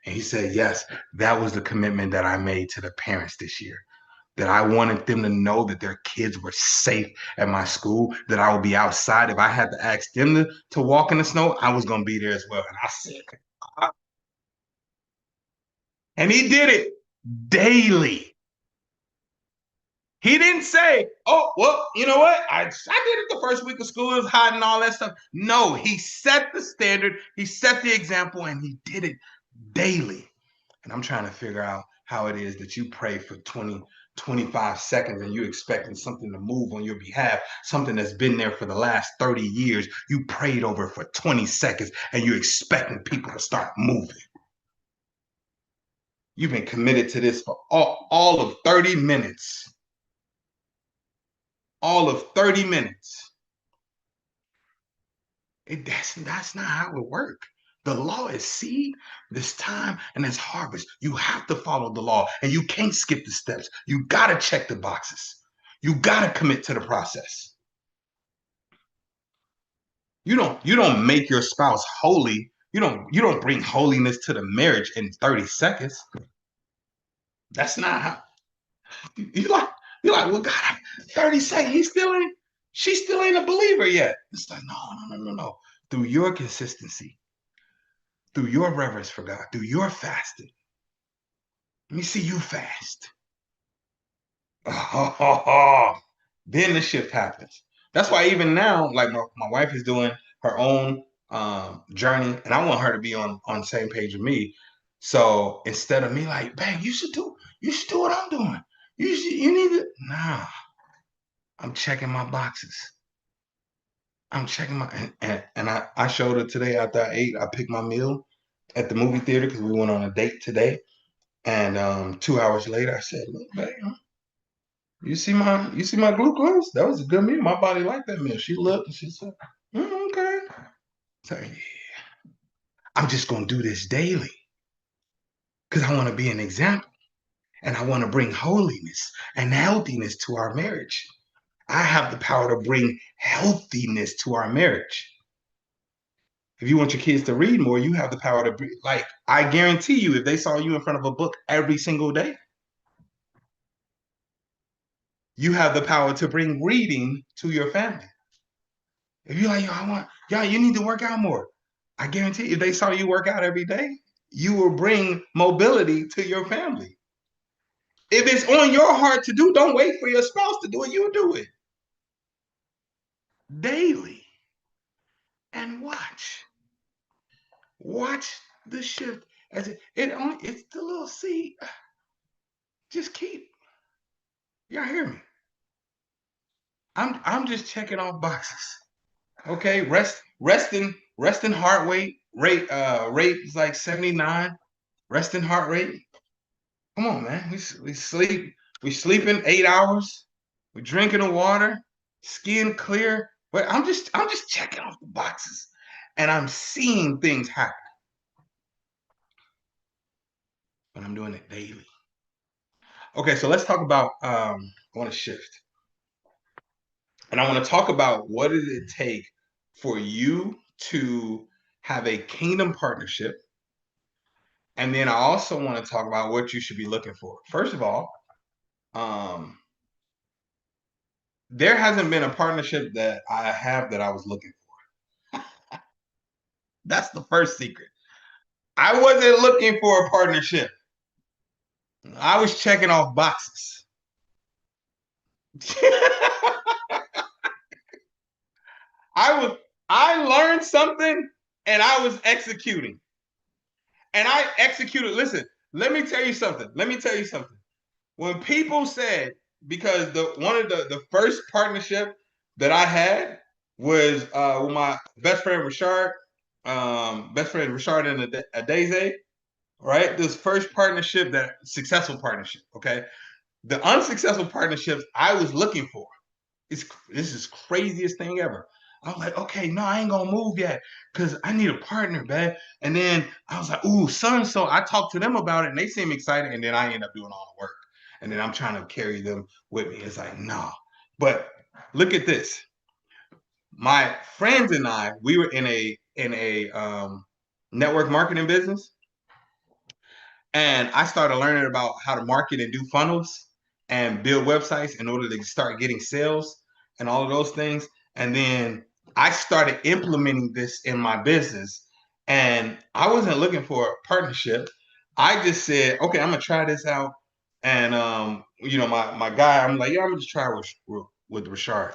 And he said, yes, that was the commitment that I made to the parents this year. That I wanted them to know that their kids were safe at my school, that I would be outside. If I had to ask them to walk in the snow, I was going to be there as well. And I said, and he did it daily. He didn't say, oh, well, you know what? I did it the first week of school. It was hot and all that stuff. No, he set the standard. He set the example and he did it daily. And I'm trying to figure out how it is that you pray for 20, 25 seconds and you're expecting something to move on your behalf, something that's been there for the last 30 years. You prayed over it for 20 seconds and you're expecting people to start moving. You've been committed to this for all of 30 minutes. All of 30 minutes. That's not how it works. The law is seed, this time, and it's harvest. You have to follow the law, and you can't skip the steps. You got to check the boxes. You got to commit to the process. You don't make your spouse holy. You don't bring holiness to the marriage in 30 seconds. That's not how. You're like, well, God, 30 seconds. She still ain't a believer yet. It's like, no. Through your consistency, through your reverence for God, through your fasting. Let me see you fast. Then the shift happens. That's why even now, like my wife is doing her own journey, and I want her to be on the same page with me. So instead of me like, babe, you should do what I'm doing. You need to. Nah, I'm checking my boxes. I'm checking my and I showed her today after I ate. I picked my meal at the movie theater because we went on a date today. And 2 hours later, I said, look, babe, you see my glucose? That was a good meal. My body liked that meal. She looked and she said, okay. So yeah, I'm just gonna do this daily because I want to be an example and I want to bring holiness and healthiness to our marriage. I have the power to bring healthiness to our marriage. If you want your kids to read more, you have the power to bring, like, I guarantee you, if they saw you in front of a book every single day, you have the power to bring reading to your family. If you're like, you need to work out more. I guarantee you, if they saw you work out every day, you will bring mobility to your family. If it's on your heart to do, don't wait for your spouse to do it. You do it daily and watch. Watch the shift as it's the little seed. Just keep. Y'all hear me? I'm just checking off boxes. Okay, resting heart rate is like 79. Resting heart rate. Come on, man. We sleeping 8 hours. We drinking the water, skin clear. But I'm just checking off the boxes, and I'm seeing things happen. But I'm doing it daily. Okay, so let's talk about. I want to shift, and I want to talk about what does it take for you to have a kingdom partnership, and then I also want to talk about what you should be looking for. First of all, there hasn't been a partnership that I have that I was looking for. That's the first secret. I wasn't looking for a partnership. I was checking off boxes. I learned something and I was executing. And I executed. Listen, let me tell you something. When people said, because one of the first partnership that I had was with my best friend Richard, and Adeze, right? This first partnership, that successful partnership, okay? The unsuccessful partnerships I was looking for. This is craziest thing ever. I was like, okay, no, I ain't gonna move yet because I need a partner, man. And then I was like, ooh, so I talked to them about it and they seem excited. And then I end up doing all the work. And then I'm trying to carry them with me. It's like, nah. But look at this. My friends and I, we were in a network marketing business. And I started learning about how to market and do funnels and build websites in order to start getting sales and all of those things. And then I started implementing this in my business. And I wasn't looking for a partnership. I just said, okay, I'm gonna try this out. And my guy, I'm like, yeah, I'm gonna just try with Richard.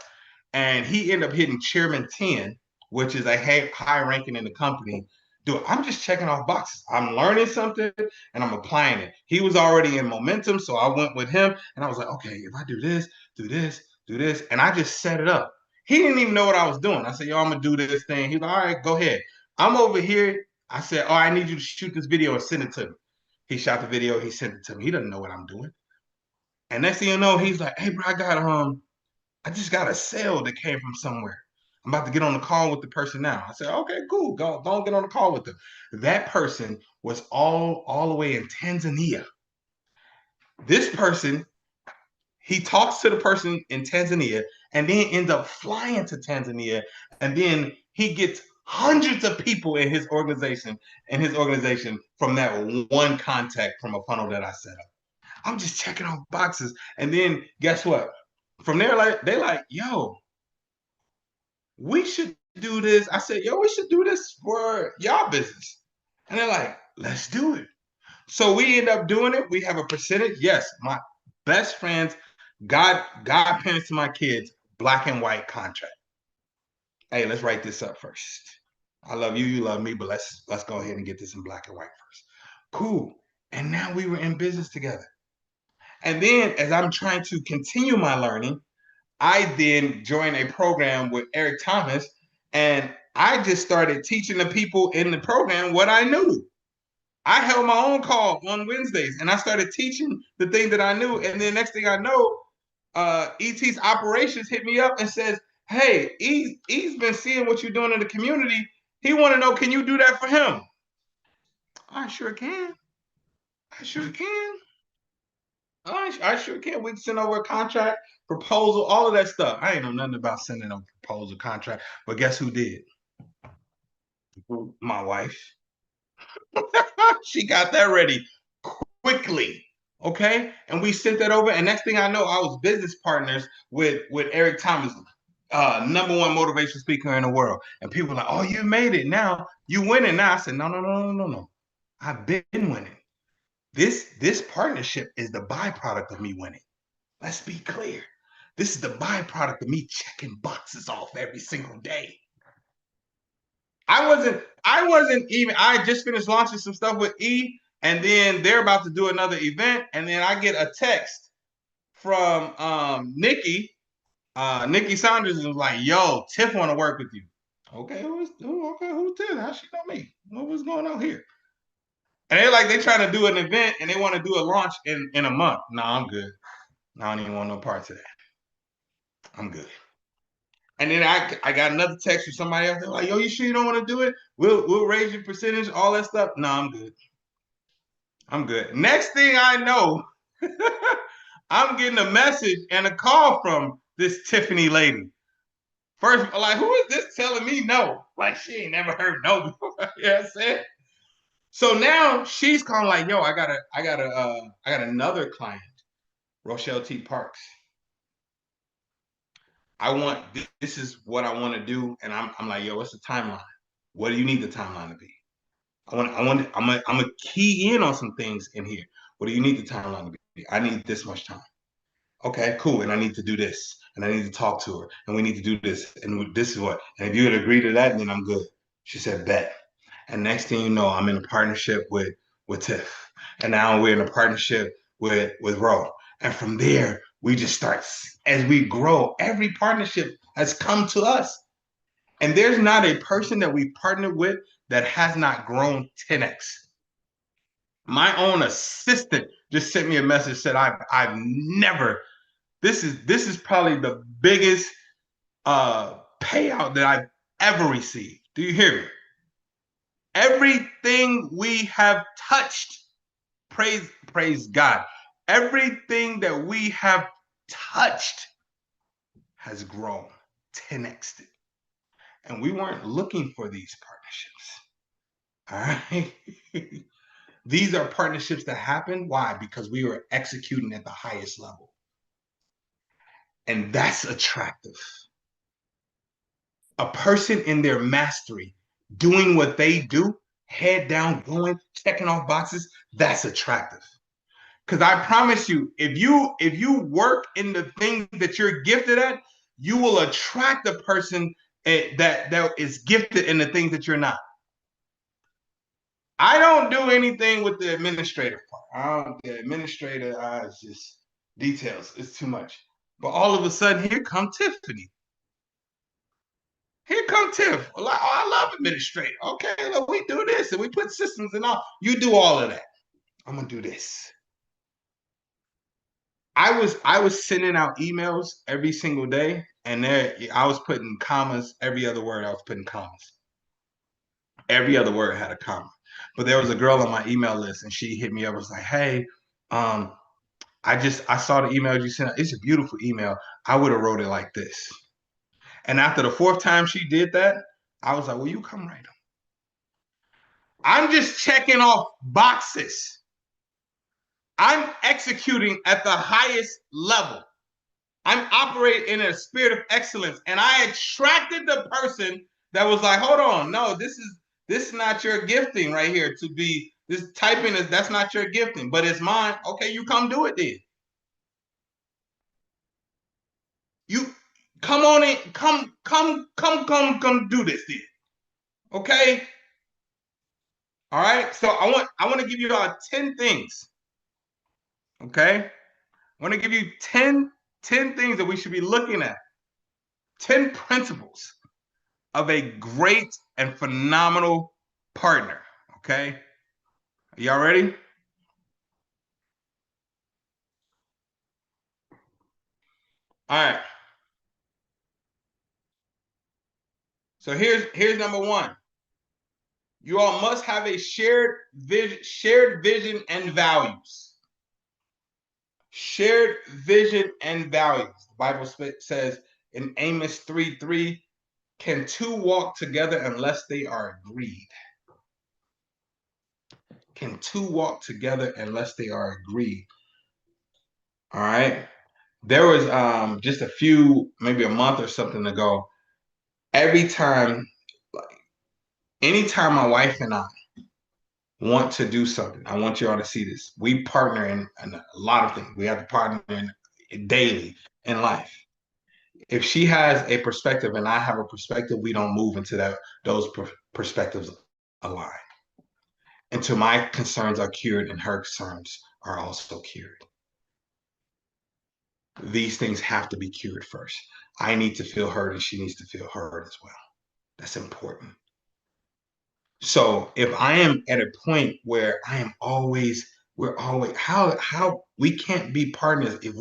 And he ended up hitting chairman 10, which is a high ranking in the company. Dude, I'm just checking off boxes. I'm learning something and I'm applying it. He was already in momentum, so I went with him and I was like, okay, if I do this, do this, do this, and I just set it up. He didn't even know what I was doing. I said, yo, I'm gonna do this thing. He's like, all right, go ahead. I'm over here. I said, oh, I need you to shoot this video and send it to me. He shot the video, he sent it to me. He doesn't know what I'm doing. And next thing you know, he's like, hey, bro, I just got a sale that came from somewhere. I'm about to get on the call with the person now. I said, okay, cool. Go get on the call with them. That person was all the way in Tanzania. This person, he talks to the person in Tanzania and then ends up flying to Tanzania. And then he gets hundreds of people in his organization from that one contact from a funnel that I set up. I'm just checking off boxes. And then guess what? From there, they like, yo, we should do this. I said, yo, we should do this for y'all business. And they're like, let's do it. So we end up doing it. We have a percentage. Yes, my best friends, godparents to my kids, black and white contract. Hey, let's write this up first. I love you, you love me, but let's go ahead and get this in black and white first. Cool. And now we were in business together. And then as I'm trying to continue my learning, I then joined a program with Eric Thomas, and I just started teaching the people in the program what I knew. I held my own call on Wednesdays, and I started teaching the thing that I knew. And then next thing I know, ET's operations hit me up and says, "Hey, E's been seeing what you're doing in the community. He want to know, can you do that for him?" I sure can. I sure can. I sure can. We can send over a contract, proposal, all of that stuff. I ain't know nothing about sending a proposal contract, but guess who did? My wife. She got that ready quickly. Okay. And we sent that over. And next thing I know, I was business partners with Eric Thomas, #1 motivational speaker in the world. And people were like, "Oh, you made it. Now you winning." Now I said, no. I've been winning. This partnership is the byproduct of me winning. Let's be clear. This is the byproduct of me checking boxes off every single day. I wasn't even, I just finished launching some stuff with E, and then they're about to do another event, and then I get a text from Nikki Saunders, is like, "Yo, Tiff want to work with you." Okay, who's Tiff? How she know me? What's going on here? And they're trying to do an event, and they want to do a launch in a month. No, I'm good. I don't even want no parts of that. I'm good. And then I got another text from somebody else. They're like, "Yo, you sure you don't want to do it? We'll raise your percentage, all that stuff." No, I'm good. I'm good. Next thing I know, I'm getting a message and a call from this Tiffany lady. First, like, who is this telling me no? Like, she ain't never heard no before. You know what I'm saying? So now she's kind of like, "Yo, I got another client, Rochelle T. Parks. This is what I want to do." And I'm like, "Yo, what's the timeline? What do you need the timeline to be? I'm gonna key in on some things in here. What do you need the timeline to be? I need this much time." Okay, cool. And I need to do this, and I need to talk to her, and we need to do this, and this is what. And if you would agree to that, then I'm good. She said, "Bet." And next thing you know, I'm in a partnership with Tiff, and now we're in a partnership with Ro. And from there, we just start, as we grow. Every partnership has come to us, and there's not a person that we partnered with that has not grown 10x. My own assistant just sent me a message, said, I've never, this is probably the biggest payout that I've ever received. Do you hear me? Everything we have touched, praise God, everything that we have touched has grown 10x. And we weren't looking for these partnerships. All right. These are partnerships that happen. Why? Because we were executing at the highest level. And that's attractive. A person in their mastery, doing what they do, head down, going, checking off boxes, that's attractive. Because I promise you, if you work in the things that you're gifted at, you will attract a person that is gifted in the things that you're not. I don't do anything with the administrative part. The administrator is just details. It's too much. But all of a sudden, here comes Tiffany. Here comes Tiff. Like, "Oh, I love administrator. Okay, look, we do this and we put systems and all. You do all of that. I'm gonna do this." I was sending out emails every single day, and I was putting commas every other word. I was putting commas. Every other word had a comma. But there was a girl on my email list, and she hit me up. Was like, "Hey, I saw the email you sent. It's a beautiful email. I would have wrote it like this." And after the 4th time she did that, I was like, "Well, you come right on." I'm just checking off boxes. I'm executing at the highest level. I'm operating in a spirit of excellence. And I attracted the person that was like, "Hold on, no, this is not your gifting right here to be, this typing that's not your gifting, but it's mine." Okay, you come do it then. Come on in, come do this then. Okay? All right. So I want to give you all 10 things. Okay? I want to give you 10 things that we should be looking at. 10 principles of a great and phenomenal partner. Okay? Y'all ready? All right. So here's number one. You all must have a shared vision and values. Shared vision and values. The Bible says in Amos 3:3, can two walk together unless they are agreed? Can two walk together unless they are agreed? All right. There was just a few, maybe a month or something ago. Every time, anytime my wife and I want to do something, I want you all to see this. We partner in a lot of things. We have to partner in daily in life. If she has a perspective and I have a perspective, we don't move into those perspectives align. Until my concerns are cured and her concerns are also cured. These things have to be cured first. I need to feel heard and she needs to feel heard as well. That's important. So if I am at a point where we're always, how we can't be partners if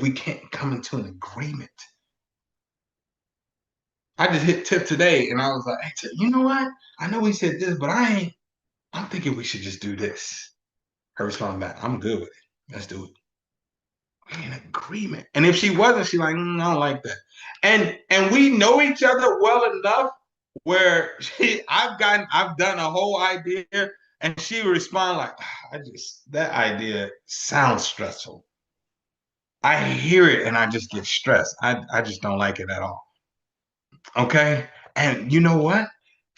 we can't come into an agreement. I just hit Tip today and I was like, hey, Tip, you know what? I know we said this, but I'm thinking we should just do this. Her response back, I'm good with it. Let's do it. We're in agreement. And if she wasn't, she's like, I don't like that. And we know each other well enough where I've done a whole idea and she would respond like, that idea sounds stressful. I hear it and I just get stressed. I just don't like it at all. Okay. And you know what?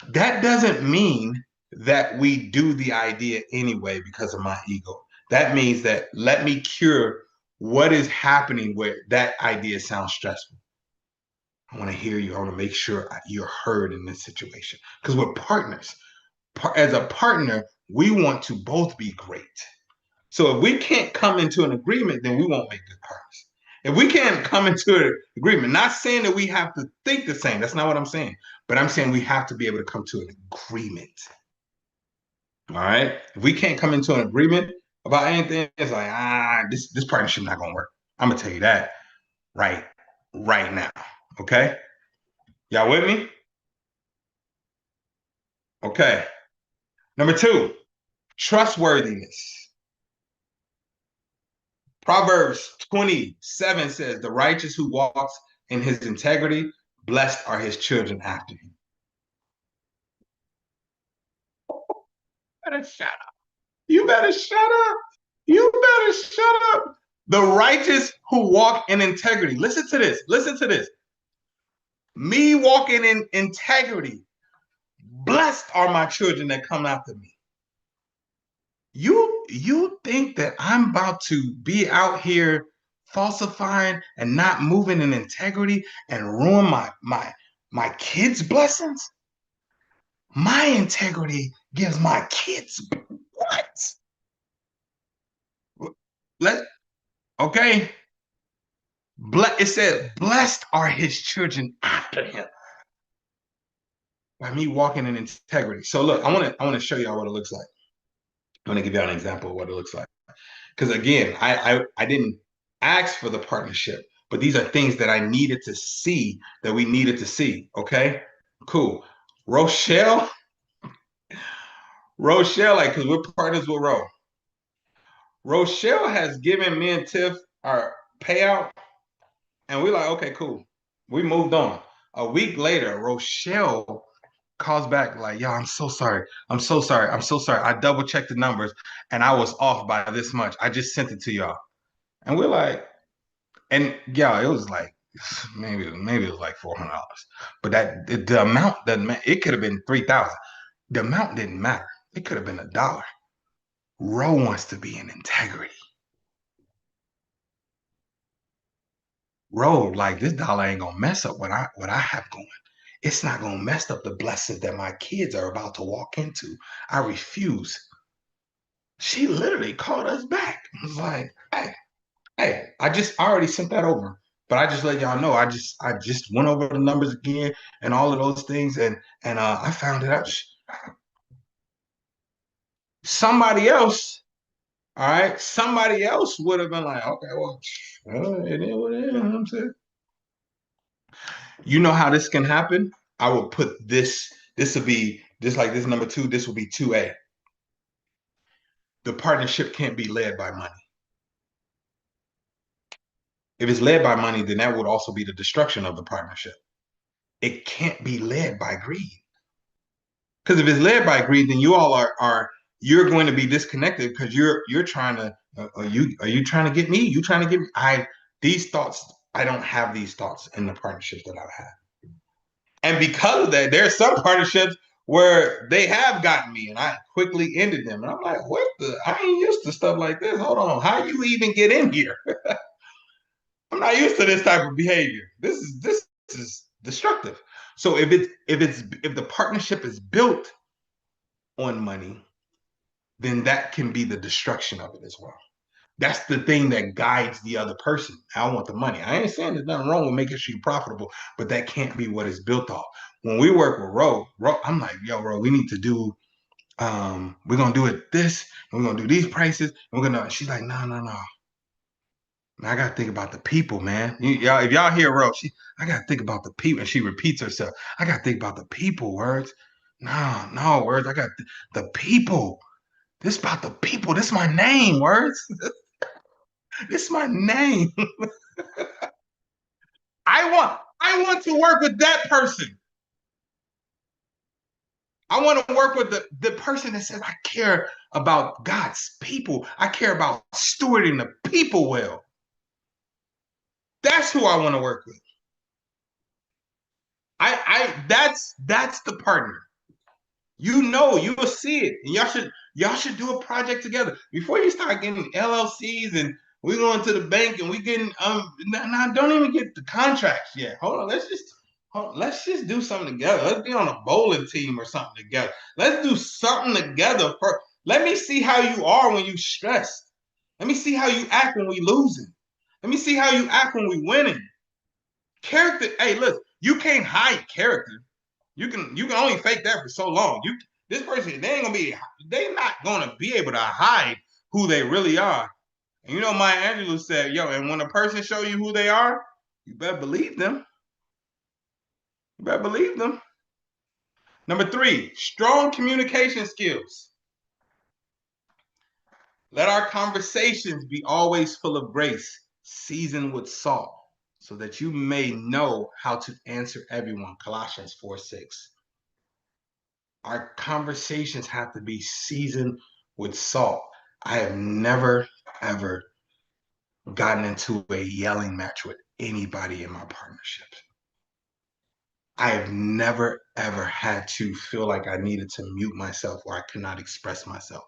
That doesn't mean that we do the idea anyway because of my ego. That means that let me cure what is happening where that idea sounds stressful. I want to hear you. I want to make sure you're heard in this situation because we're partners. As a partner, we want to both be great. So if we can't come into an agreement, then we won't make good partners. If we can't come into an agreement, not saying that we have to think the same, that's not what I'm saying, but I'm saying we have to be able to come to an agreement. All right. If we can't come into an agreement about anything, it's like, this partnership not gonna work. I'm gonna tell you that right now. Okay. Y'all with me? Okay. Number 2, trustworthiness. Proverbs 27 says, the righteous who walks in his integrity, blessed are his children after him. Better shut up. You better shut up. You better shut up. The righteous who walk in integrity. Listen to this. Listen to this. Me walking in integrity. Blessed are my children that come after me. You think that I'm about to be out here falsifying and not moving in integrity and ruin my kids' blessings? My integrity gives my kids what? Okay. It said, blessed are his children after him. By me walking in integrity. So look, I want to show y'all what it looks like. I want to give y'all an example of what it looks like. Because again, I didn't ask for the partnership, but these are things that I needed to see, that we needed to see. Okay, cool. Rochelle, like, because we're partners with Ro. Rochelle has given me and Tiff our payout, and we're like, okay, cool. We moved on. A week later, Rochelle calls back like, yo, I'm so sorry. I double checked the numbers and I was off by this much. I just sent it to y'all. And we're like, and yeah, it was like, maybe it was like $400. But the amount doesn't matter. It could have been 3,000. The amount didn't matter. It could have been $1. Ro wants to be in integrity. Ro, like this dollar ain't gonna mess up what I have going. It's not gonna mess up the blessings that my kids are about to walk into. I refuse. She literally called us back. I was like, hey, I already sent that over. But I just let y'all know, I just went over the numbers again and all of those things, and I found it out. Somebody else, all right, somebody else would have been like, okay, well, it is what it is. You know what I'm saying? You know how this can happen? I will put this will be this, like this number 2, this will be 2A. The partnership can't be led by money. If it's led by money, then that would also be the destruction of the partnership. It can't be led by greed. Because if it's led by greed, then you all are you're going to be disconnected because you're trying to are you trying to get me? You trying to get me? These thoughts, I don't have these thoughts in the partnerships that I've had. And because of that, there are some partnerships where they have gotten me and I quickly ended them. And I'm like, what the? I ain't used to stuff like this. Hold on. How you even get in here? I'm not used to this type of behavior. This is destructive. So if the partnership is built on money, then that can be the destruction of it as well. That's the thing that guides the other person. I want the money. I ain't saying there's nothing wrong with making sure you're profitable, but that can't be what it's built off. When we work with Ro, I'm like, yo, Ro, we need to do, we're gonna do it this, and we're gonna do these prices, and we're gonna. She's like, no. Man, I gotta think about the people, man. Y'all, if y'all hear Ro, I gotta think about the people, and she repeats herself. I gotta think about the people. Words, no words. I got the people. This about the people. This my name. Words. This is my name. I want to work with that person. I want to work with the person that says, I care about God's people. I care about stewarding the people well. That's who I want to work with. That's the partner. You will see it. And y'all should do a project together. Before you start getting LLCs and we going to the bank and we getting don't even get the contracts yet. Hold on, let's just do something together. Let's be on a bowling team or something together. Let's do something together first. Let me see how you are when you stressed. Let me see how you act when we losing. Let me see how you act when we winning. Character, hey, look, you can't hide character. You can only fake that for so long. This person, they're not gonna be able to hide who they really are. And you know, Maya Angelou said, yo, and when a person show you who they are, you better believe them. You better believe them. Number 3, strong communication skills. Let our conversations be always full of grace, seasoned with salt, so that you may know how to answer everyone. Colossians 4:6. Our conversations have to be seasoned with salt. I have never, ever gotten into a yelling match with anybody in my partnerships. I have never, ever had to feel like I needed to mute myself or I could not express myself.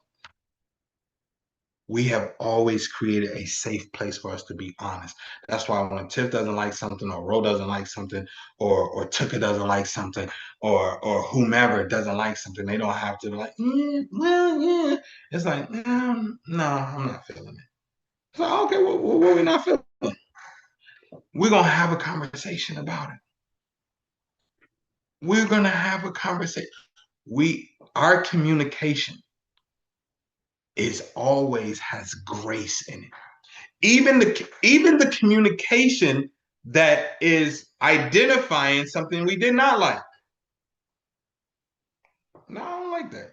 We have always created a safe place for us to be honest. That's why when Tiff doesn't like something, or Ro doesn't like something, or Tuka doesn't like something, or whomever doesn't like something, they don't have to be like, well, yeah. It's like, no, I'm not feeling it. So okay, what we not feeling? We're gonna have a conversation about it. We're gonna have a conversation. Our communication always has grace in it. Even the communication that is identifying something we did not like. No, I don't like that.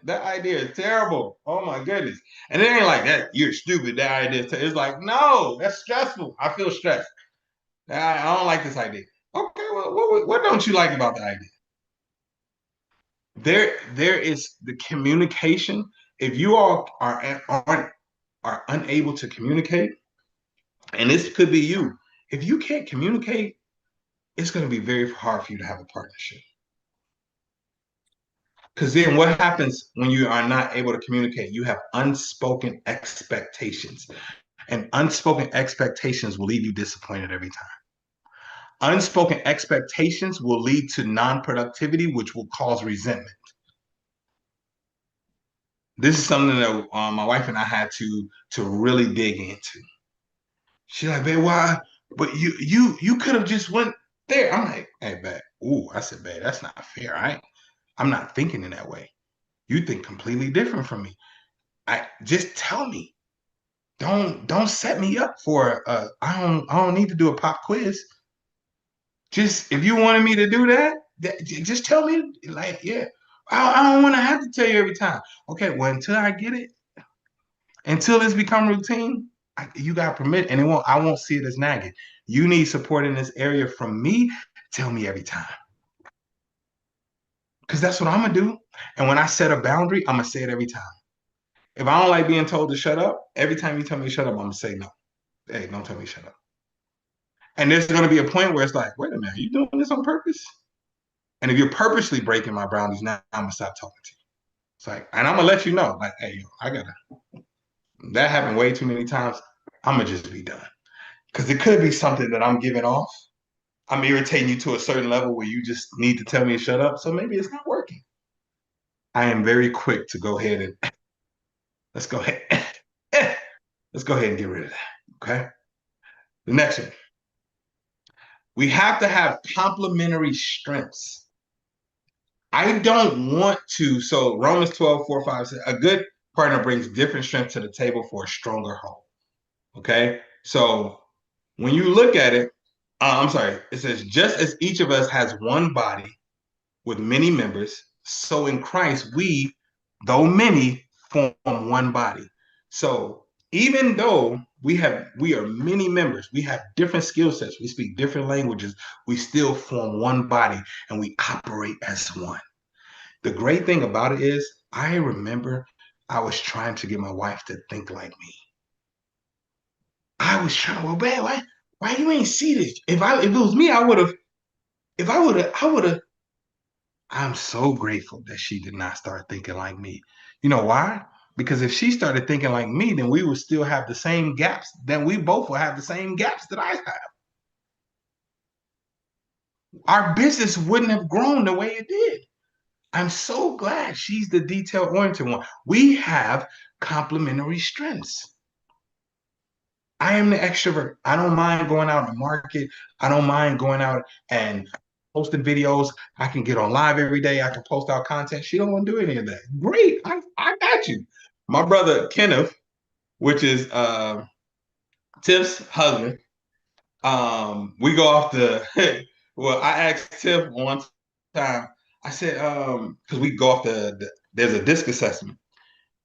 That idea is terrible. Oh my goodness. And it ain't like that. You're stupid. That idea is it's like, no, that's stressful. I feel stressed. I don't like this idea. Okay, well, what don't you like about the idea? There is the communication. If you all are unable to communicate, and this could be you, if you can't communicate, it's going to be very hard for you to have a partnership. Because then what happens when you are not able to communicate? You have unspoken expectations. And unspoken expectations will leave you disappointed every time. Unspoken expectations will lead to non-productivity, which will cause resentment. This is something that my wife and I had to really dig into. She's like, babe, why? But you could have just went there. I'm like, hey, babe. Ooh, I said, babe, that's not fair. I'm not thinking in that way. You think completely different from me. I just tell me. Don't set me up for I don't need to do a pop quiz. Just if you wanted me to do that, just tell me. Like, yeah. I don't want to have to tell you every time. Okay, well, until I get it, until it's become routine, you got permit, and I won't see it as nagging. You need support in this area from me. Tell me every time, because that's what I'm gonna do. And when I set a boundary, I'm gonna say it every time. If I don't like being told to shut up, every time you tell me to shut up, I'm gonna say no. Hey, don't tell me to shut up. And there's gonna be a point where it's like, wait a minute, are you doing this on purpose? And if you're purposely breaking my boundaries, now I'm gonna stop talking to you. It's like, and I'm gonna let you know, like, hey, yo, that happened way too many times. I'm gonna just be done. Because it could be something that I'm giving off. I'm irritating you to a certain level where you just need to tell me to shut up. So maybe it's not working. I am very quick to go ahead and let's go ahead. Let's go ahead and get rid of that. Okay. The next one. We have to have complementary strengths. I don't want to. So Romans 12:4-5 says a good partner brings different strength to the table for a stronger whole. Okay. So when you look at it, I'm sorry, it says, just as each of us has one body with many members, so in Christ, we, though many, form one body. So even though we are many members, we have different skill sets, we speak different languages, we still form one body and we operate as one. The great thing about it is, I remember I was trying to get my wife to think like me. I was trying, well, man, why you ain't see this? If it was me, I would have. If I would have. I'm so grateful that she did not start thinking like me. You know why? Because if she started thinking like me, then we would still have the same gaps. Then we both will have the same gaps that I have. Our business wouldn't have grown the way it did. I'm so glad she's the detail-oriented one. We have complementary strengths. I am the extrovert. I don't mind going out in the market. I don't mind going out and posting videos. I can get on live every day. I can post out content. She don't want to do any of that. Great. I got you. My brother Kenneth, which is Tiff's husband, we go off the well, I asked Tiff one time, I said, because we go off there's a disc assessment.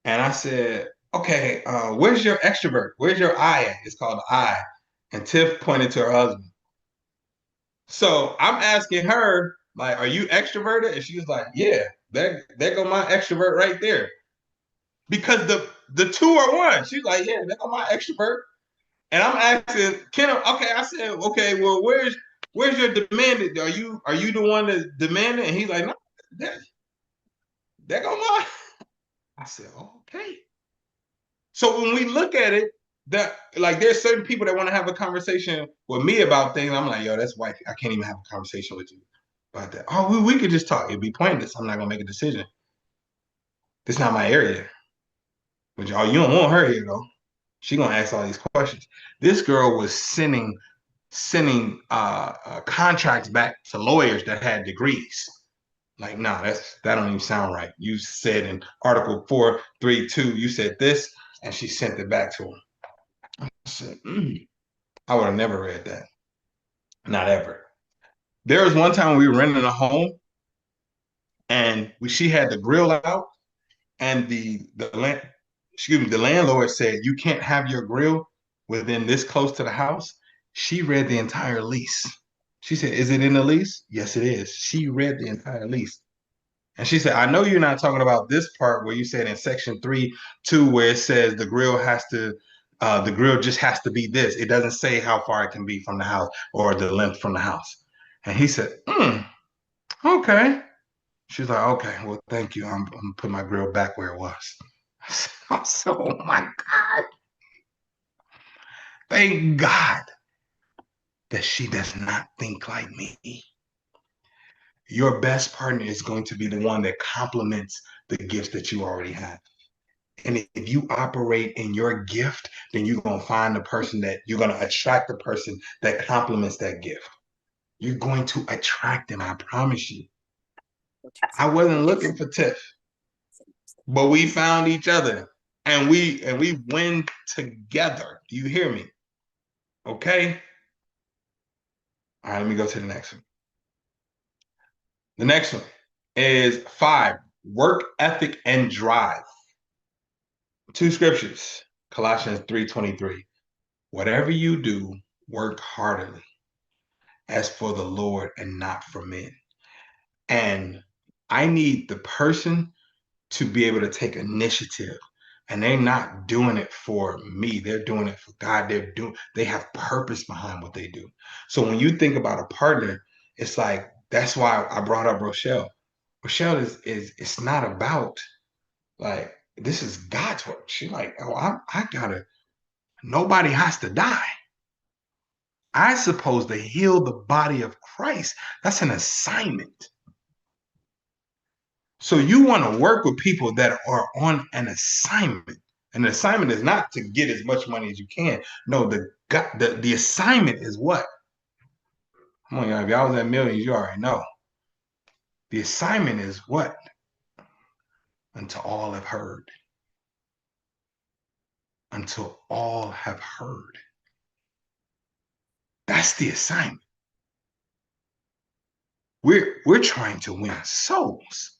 And I said, okay, where's your extrovert? Where's your I at? It's called the I. And Tiff pointed to her husband. So I'm asking her, like, are you extroverted? And she was like, yeah, there go my extrovert right there. Because the two are one. She's like, yeah, there go my extrovert. And I'm asking Ken, okay, I said, okay, well, where's your demanded? Are you the one that demanded? And he's like, no, there go my. I said, okay. So when we look at it, that like there's certain people that want to have a conversation with me about things. I'm like, yo, that's white. I can't even have a conversation with you about that. Oh, we could just talk. It'd be pointless. I'm not gonna make a decision. This is not my area. But you don't want her here though. She gonna ask all these questions. This girl was sending contracts back to lawyers that had degrees. Like, nah, that don't even sound right. You said in Article 432, you said this, and she sent it back to him. I said, I would have never read that. Not ever. There was one time we were renting a home and she had the grill out and the landlord said, you can't have your grill within this close to the house. She read the entire lease. She said, is it in the lease? Yes, it is. She read the entire lease. And she said, I know you're not talking about this part where you said in section 3:2 where it says the grill just has to be this. It doesn't say how far it can be from the house or the length from the house. And he said, okay. She's like, okay, well, thank you. I'm gonna put my grill back where it was. I said, oh my God. Thank God that she does not think like me. Your best partner is going to be the one that complements the gifts that you already have. And if you operate in your gift, then you're going to find the person that you're going to attract the person that complements that gift. You're going to attract them, I promise you. I wasn't looking for Tiff, but we found each other and we win together. Do you hear me? Okay? All right, let me go to the next one. The next one is 5, work ethic and drive. 2 scriptures, Colossians 3:23. Whatever you do, work heartily as for the Lord and not for men. And I need the person to be able to take initiative. And they're not doing it for me. They're doing it for God. They have purpose behind what they do. So when you think about a partner, it's like, that's why I brought up Rochelle. Rochelle is it's not about like, this is God's work. She's like, oh, I gotta, nobody has to die. I'm supposed to heal the body of Christ. That's an assignment. So you want to work with people that are on an assignment. And the assignment is not to get as much money as you can. No, the assignment is what? Come on, y'all. If y'all was at Millions, you already know. The assignment is what? Until all have heard. Until all have heard. That's the assignment. We're trying to win souls.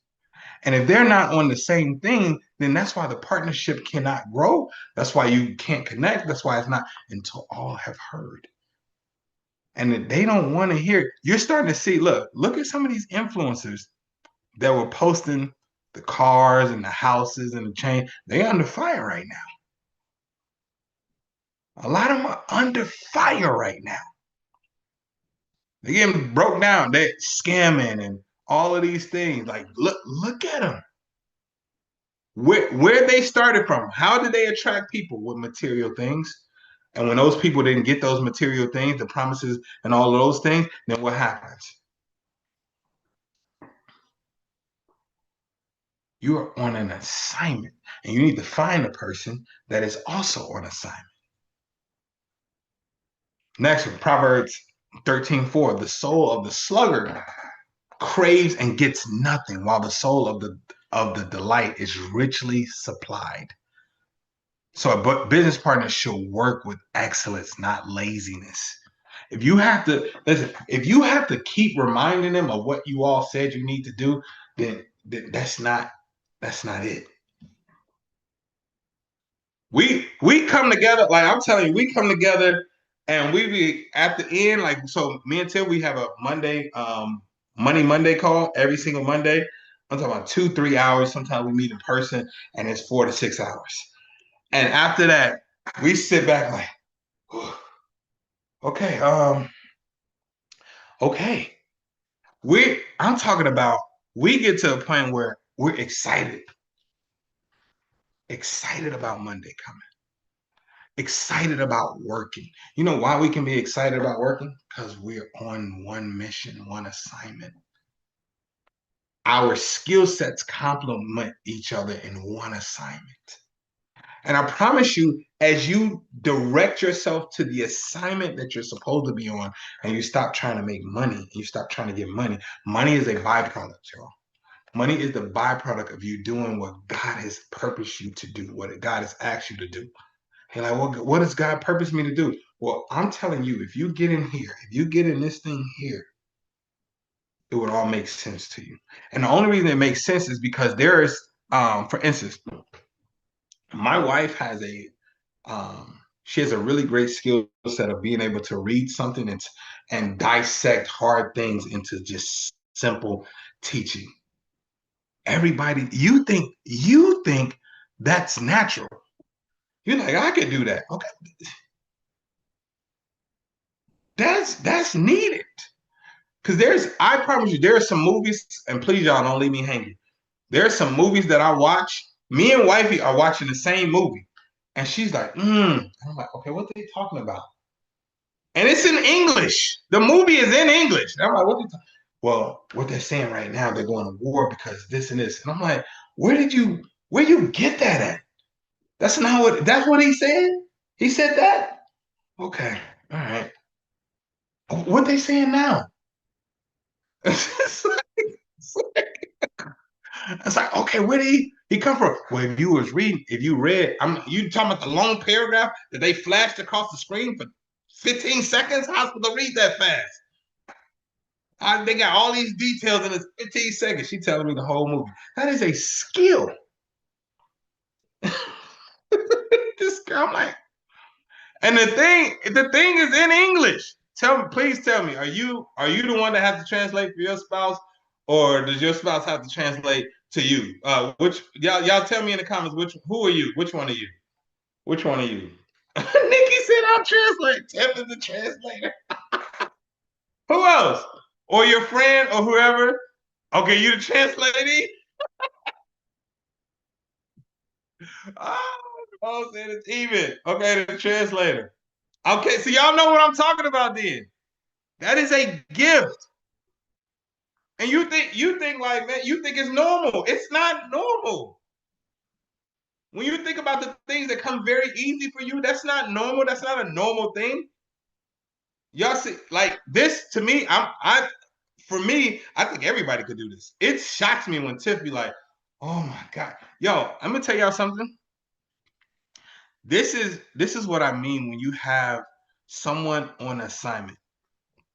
And if they're not on the same thing, then that's why the partnership cannot grow. That's why you can't connect. That's why it's not until all have heard. And they don't want to hear. You're starting to see, look at some of these influencers that were posting the cars and the houses and the chain. They're under fire right now. A lot of them are under fire right now. They're getting broke down. They're scamming and all of these things. Like, look at them. Where they started from. How did they attract people? With material things. And when those people didn't get those material things, the promises and all of those things, then what happens? You are on an assignment, and you need to find a person that is also on assignment. Next one, Proverbs 13:4. The soul of the sluggard craves and gets nothing, while the soul of the delight is richly supplied. So a business partner should work with excellence, not laziness. If you have to listen, if you have to keep reminding them of what you all said you need to do, then that's not it. We come together, like I'm telling you, we come together and we be at the end, like, so me and Tim, we have a Monday, Money Monday call every single Monday. I'm talking about 2-3 hours. Sometimes we meet in person and it's 4 to 6 hours. And after that, we sit back like, okay, okay. I'm talking about, we get to a point where we're excited about Monday coming, excited about working. You know why we can be excited about working? Because we're on one mission, one assignment. Our skill sets complement each other in one assignment. And I promise you, as you direct yourself to the assignment that you're supposed to be on, and you stop trying to make money, you stop trying to get money. Money is a byproduct, y'all. Money is the byproduct of you doing what God has purposed you to do, what God has asked you to do. You're like, well, what does God purpose me to do? Well, I'm telling you, if you get in here, if you get in this thing here, it would all make sense to you. And the only reason it makes sense is because there is, for instance, my wife has she has a really great skill set of being able to read something and dissect hard things into just simple teaching. Everybody, you think that's natural. You're like, I could do that. Okay. That's needed. Because I promise you, there are some movies, and please y'all don't leave me hanging. There are some movies that I watch. Me and wifey are watching the same movie. And she's like, I'm like, okay, what are they talking about? And it's in English. The movie is in English. And I'm like, well, what they're saying right now, they're going to war because this and this. And I'm like, where you get that at? That's what he said? He said that? Okay, all right. What they saying now? It's like, okay, where did he come from? Well, if you read, you talking about the long paragraph that they flashed across the screen for 15 seconds? How's supposed to read that fast? They got all these details in this 15 seconds. She telling me the whole movie. That is a skill. This girl, I'm like, and the thing is in English. Please tell me, are you the one that has to translate for your spouse, or does your spouse have to translate to you? Which y'all tell me in the comments. Who are you? Which one are you? Which one are you? Nikki said I'll translate. Tim is the translator. Who else? Or your friend or whoever? Okay, you the translatee? Oh, saying it's even. Okay, the translator. Okay, so y'all know what I'm talking about then. That is a gift. And you think like, man, you think it's normal. It's not normal. When you think about the things that come very easy for you, that's not normal. That's not a normal thing. Y'all see, like this to me, for me, I think everybody could do this. It shocks me when Tiff be like, oh my God. Yo, I'm gonna tell y'all something. This is what I mean when you have someone on assignment.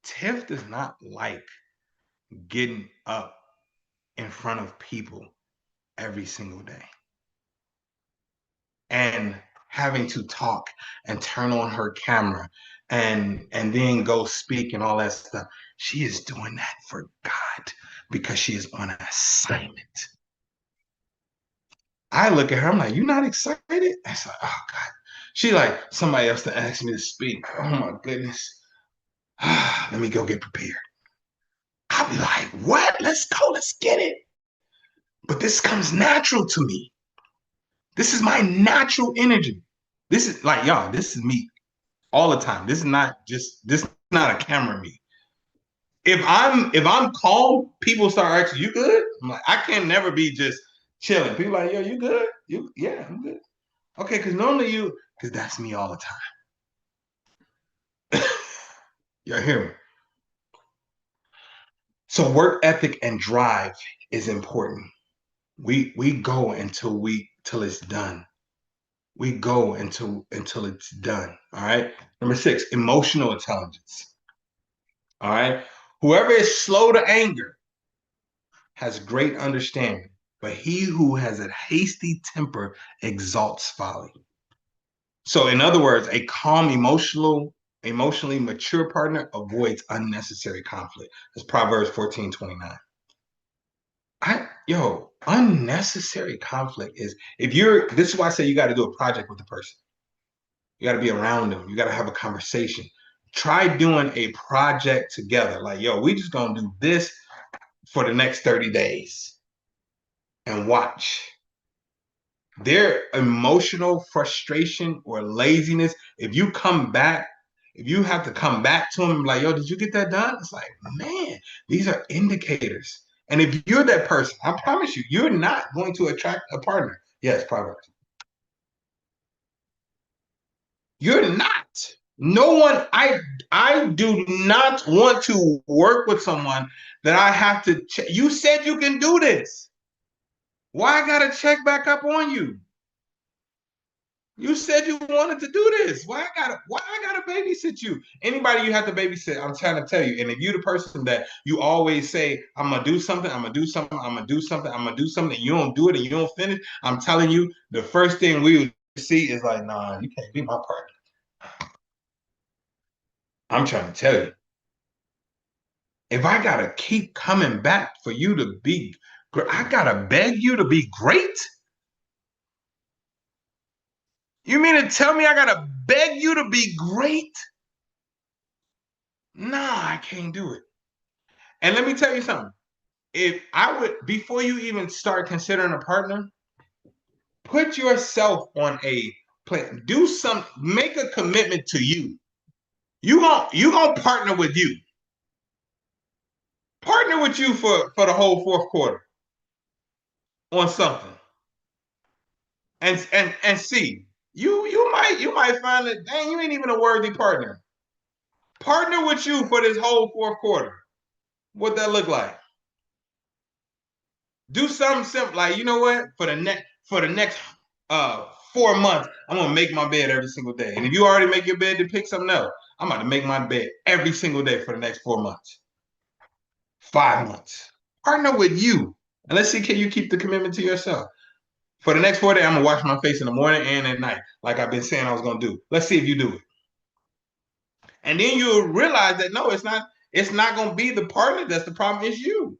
Tiff does not like getting up in front of people every single day and having to talk and turn on her camera and then go speak and all that stuff. She is doing that for God because she is on an assignment. I look at her, I'm like, you not excited? I like, oh God. She like somebody else to ask me to speak. Oh my goodness. Let me go get prepared. I'll be like, what? Let's go, let's get it. But this comes natural to me. This is my natural energy. This is like, y'all, this is me all the time. This is not a camera me. If I'm calm, people start asking, you good? I'm like, I can never be just chilling. People like, yo, you good? Yeah, I'm good. Okay, because that's me all the time. Y'all hear me? So work ethic and drive is important. We go till it's done. We go until it's done. All right. Number 6, emotional intelligence. All right. Whoever is slow to anger has great understanding, but he who has a hasty temper exalts folly. So, in other words, a calm, emotionally mature partner avoids unnecessary conflict. That's Proverbs 14:29. Unnecessary conflict is this is why I say you got to do a project with the person. You got to be around them. You got to have a conversation. Try doing a project together. Like, yo, we just going to do this for the next 30 days and watch. Their emotional frustration or laziness, if you have to come back to them like, yo, did you get that done? It's like, man, these are indicators. And if you're that person, I promise you, you're not going to attract a partner. Yes, Proverbs. You're not. No one, I do not want to work with someone that I have to you said you can do this. Why I gotta check back up on you? You said you wanted to do this. Why I gotta babysit you? Anybody you have to babysit, I'm trying to tell you. And if you're the person that you always say, I'm gonna do something, I'm gonna do something, I'm gonna do something, I'm gonna do something, and you don't do it and you don't finish, I'm telling you, the first thing we would see is like, nah, you can't be my partner. I'm trying to tell you. If I gotta keep coming back for you to be, I gotta beg you to be great. You mean to tell me I gotta beg you to be great? Nah, I can't do it. And let me tell you something. If I would, before you even start considering a partner, put yourself on a do some, make a commitment to you. You gonna partner with you. Partner with you for the whole fourth quarter on something. And see. You might find that, dang, you ain't even a worthy partner. Partner with you for this whole fourth quarter. What that look like? Do something simple, like, you know what? For the next 4 months, I'm gonna make my bed every single day. And if you already make your bed, to pick something else. I'm about to make my bed every single day for the next 4 months, 5 months. Partner with you, and let's see, can you keep the commitment to yourself? For the next 4 days, I'm gonna wash my face in the morning and at night, like I've been saying I was gonna do. Let's see if you do it. And then you'll realize that no, it's not gonna be the partner that's the problem, it's you.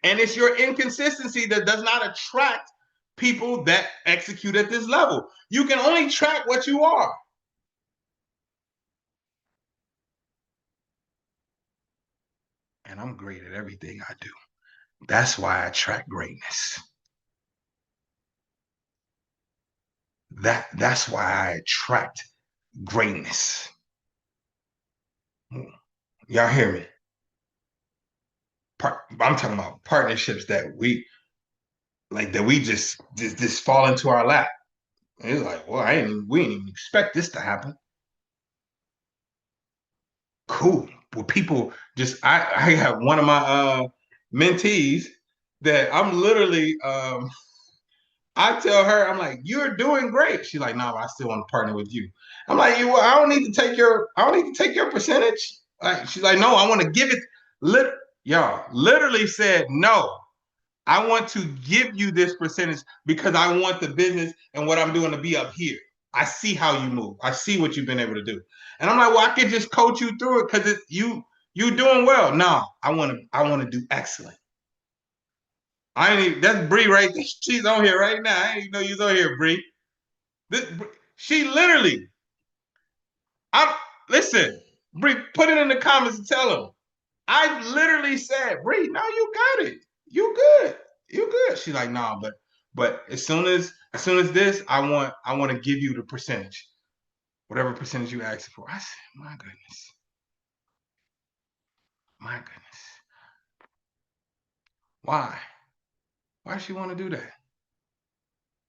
And it's your inconsistency that does not attract people that execute at this level. You can only track what you are. And I'm great at everything I do. That's why I attract greatness. That's why I attract greatness. Y'all hear me? I'm talking about partnerships that we just fall into our lap. And it's like, well, we didn't even expect this to happen. Cool. Well, people just I have one of my mentees that I'm literally I tell her, I'm like, you're doing great. She's like, no, I still want to partner with you. I'm like, I don't need to take your percentage. Like, she's like, no, I want to give it. Y'all literally said, no, I want to give you this percentage because I want the business and what I'm doing to be up here. I see how you move. I see what you've been able to do. And I'm like, well, I could just coach you through it because you doing well. No, I want to do excellent. I ain't even, that's Bree right there. She's on here right now. I didn't even know you was on here, Bree. She literally, listen, Bree, put it in the comments and tell them. I literally said, Bree, no, you got it. You good. You good. She's like, nah, but as soon as this, I want to give you the percentage. Whatever percentage you ask for. I said, my goodness. My goodness. Why? Why does she want to do that?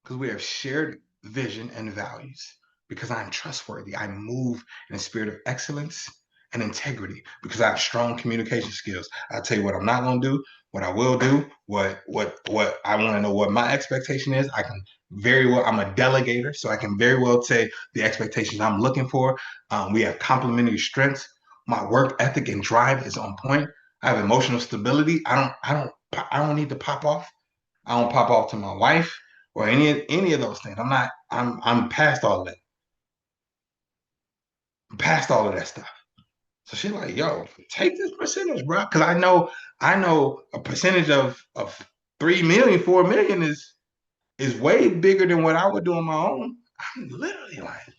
Because we have shared vision and values. Because I'm trustworthy. I move in a spirit of excellence and integrity. Because I have strong communication skills. I'll tell you what I'm not going to do, what I will do, what I want to know what my expectation is. I can very well, I'm a delegator, so I can very well say the expectations I'm looking for. We have complementary strengths. My work ethic and drive is on point. I have emotional stability. I don't need to pop off. I don't pop off to my wife or any of those things. I'm past all of that. I'm past all of that stuff. So she's like, yo, take this percentage, bro. Cause I know a percentage of 3 million, 4 million is way bigger than what I would do on my own. I'm literally like.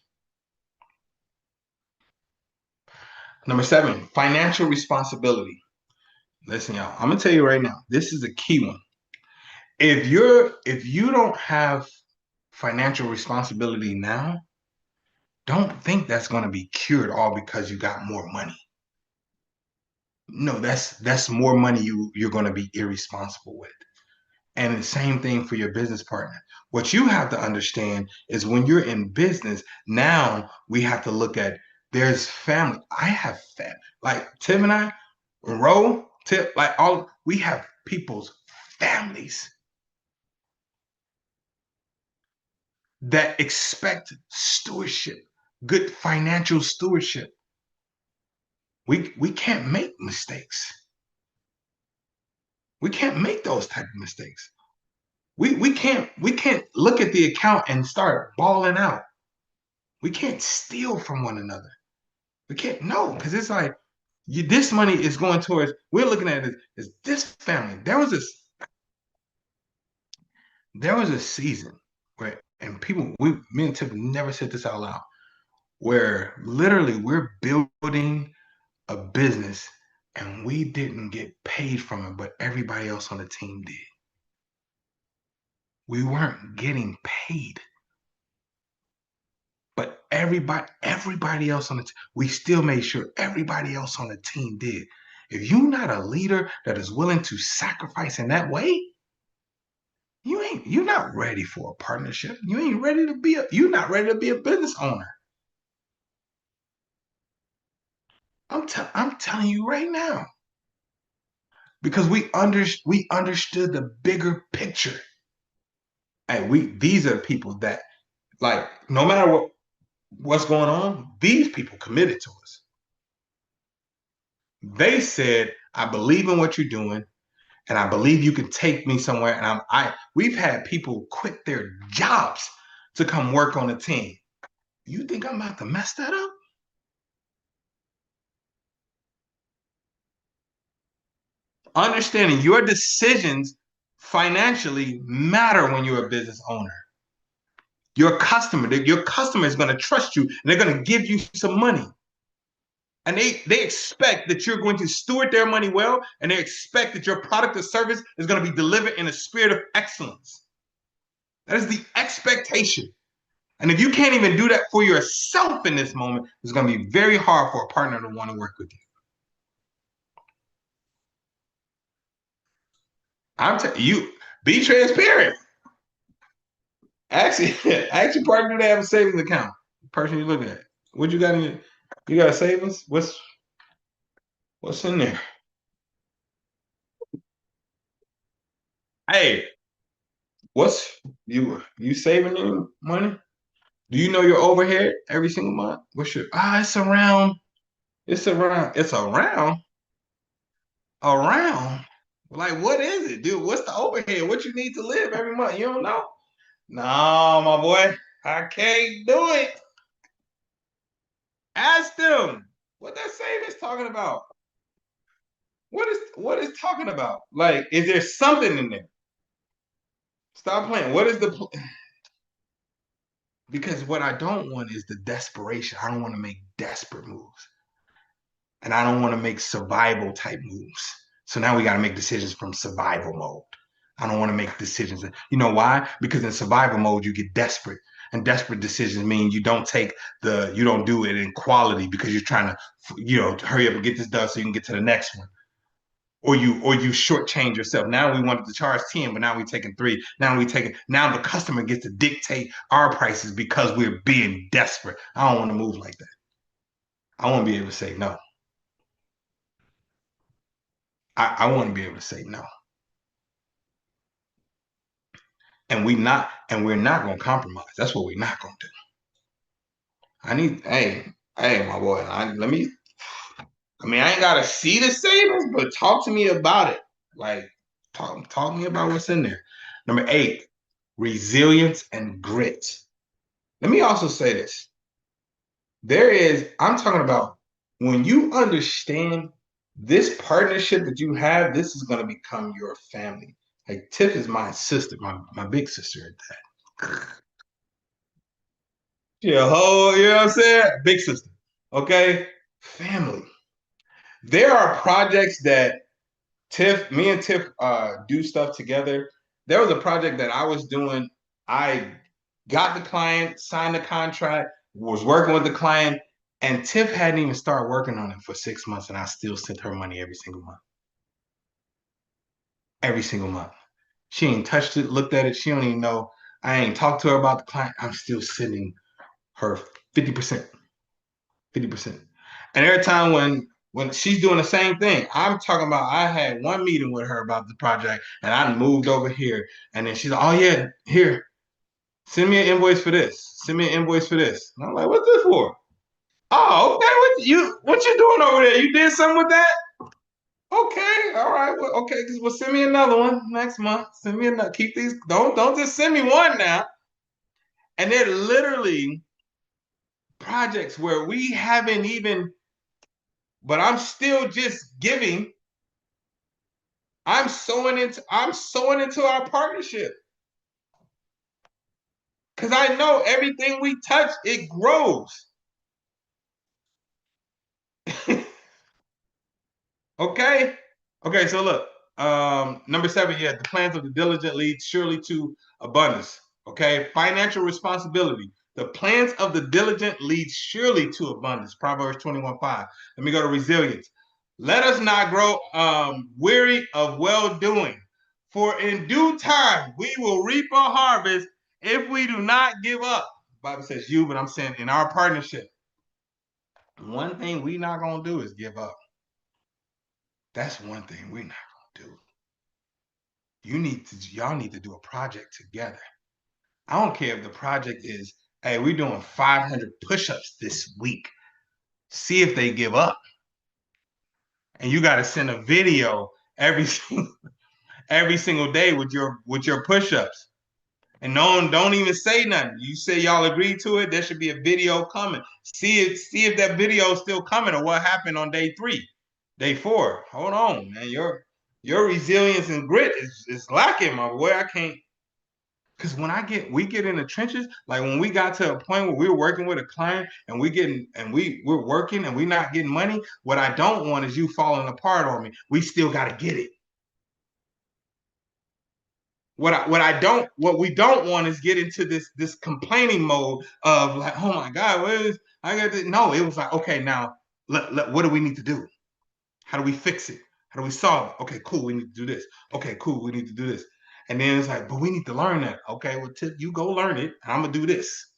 Number 7, financial responsibility. Listen, y'all, I'm gonna tell you right now, this is a key one. If you don't have financial responsibility now, don't think that's going to be cured all because you got more money. No, that's more money you're going to be irresponsible with. And the same thing for your business partner. What you have to understand is when you're in business, now we have to look at there's family. I have family. Like Tim and I, Ro, Tip, like we have people's families that expect stewardship, good financial stewardship. We can't make mistakes. We can't make those type of mistakes. We can't look at the account and start balling out. We can't steal from one another. We can't because it's like this money is going towards. We're looking at it as this family. There was a season where me and Tiff never said this out loud, where literally we're building a business and we didn't get paid from it, but everybody else on the team did. we weren't getting paid. But everybody else on the team, we still made sure everybody else on the team did. If you're not a leader that is willing to sacrifice in that way, you're not ready for a partnership. You're not ready to be a business owner. I'm telling you right now. Because we understood the bigger picture. And these are people that, like, no matter what's going on, these people committed to us. They said, I believe in what you're doing, and I believe you can take me somewhere. And we've had people quit their jobs to come work on the team. You think I'm about to mess that up? Understanding your decisions financially matter when you're a business owner. Your customer is going to trust you, and they're going to give you some money. And they expect that you're going to steward their money well, and they expect that your product or service is going to be delivered in a spirit of excellence. That is the expectation. And if you can't even do that for yourself in this moment, it's going to be very hard for a partner to want to work with you. I'm telling you, be transparent. Ask your partner, do they have a savings account? The person you're looking at. What you got in your, you got a savings? What's in there? Hey, you saving your money? Do you know your overhead every single month? It's around. Like, what is it, dude? What's the overhead? What you need to live every month? You don't know? No, my boy, I can't do it. Ask them what that savings talking about. What is talking about? Like, is there something in there? Stop playing. What is because what I don't want is the desperation. I don't want to make desperate moves. And I don't want to make survival type moves. So now we got to make decisions from survival mode. I don't want to make decisions. You know why? Because in survival mode, you get desperate. And desperate decisions mean you don't do it in quality because you're trying to, hurry up and get this done so you can get to the next one. Or you shortchange yourself. Now we wanted to charge 10, but now we're taking 3. Now the customer gets to dictate our prices because we're being desperate. I don't want to move like that. I want to be able to say no. I want to be able to say no. And we're not going to compromise. That's what we're not going to do. Hey, my boy, I ain't got to see the savings, but talk to me about it. Like, talk to me about what's in there. Number 8, resilience and grit. Let me also say this. I'm talking about when you understand this partnership that you have, this is going to become your family. Like, Tiff is my sister, my big sister at that. Yeah, you know what I'm saying? Big sister. Okay? Family. There are projects that me and Tiff do stuff together. There was a project that I was doing. I got the client, signed the contract, was working with the client, and Tiff hadn't even started working on it for 6 months, and I still sent her money every single month. Every single month. She ain't touched it, looked at it. She don't even know. I ain't talked to her about the client. I'm still sending her 50%. 50%. And every time when she's doing the same thing, I'm talking about I had one meeting with her about the project, and I moved over here. And then she's like, oh, yeah, here, send me an invoice for this. Send me an invoice for this. And I'm like, what's this for? Oh, okay. What you doing over there? You did something with that? Okay, all right. Well, okay, well, send me another one next month. Send me another. Keep these. Don't just send me one now. And they're literally projects where we haven't even, but I'm still just giving. I'm sowing into our partnership. Because I know everything we touch, it grows. Okay? Okay, so look, Number 7, yeah, the plans of the diligent lead surely to abundance. Okay, financial responsibility. The plans of the diligent lead surely to abundance. Proverbs 21:5. Let me go to resilience. Let us not grow weary of well-doing, for in due time we will reap a harvest if we do not give up. The Bible says you, but I'm saying in our partnership, one thing we not gonna do is give up. That's one thing we're not gonna do. Y'all need to do a project together. I don't care if the project is, hey, we're doing 500 push-ups this week. See if they give up. And you got to send a video every single day with your push-ups. And don't even say nothing. You say y'all agree to it, there should be a video coming. See if that video is still coming or what happened on day 3, day 4. Hold on, man. Your resilience and grit is lacking, my boy. I can't. Because when we get in the trenches, like when we got to a point where we were working with a client and we're working and we're not getting money, what I don't want is you falling apart on me. We still got to get it. What we don't want is get into this complaining mode of like, oh my God, I got this. No, it was like, okay, now what do we need to do? How do we fix it? How do we solve it? Okay, cool, we need to do this. Okay, cool, we need to do this. And then it's like, but we need to learn that. Okay, well, Tip, you go learn it, and I'm gonna do this.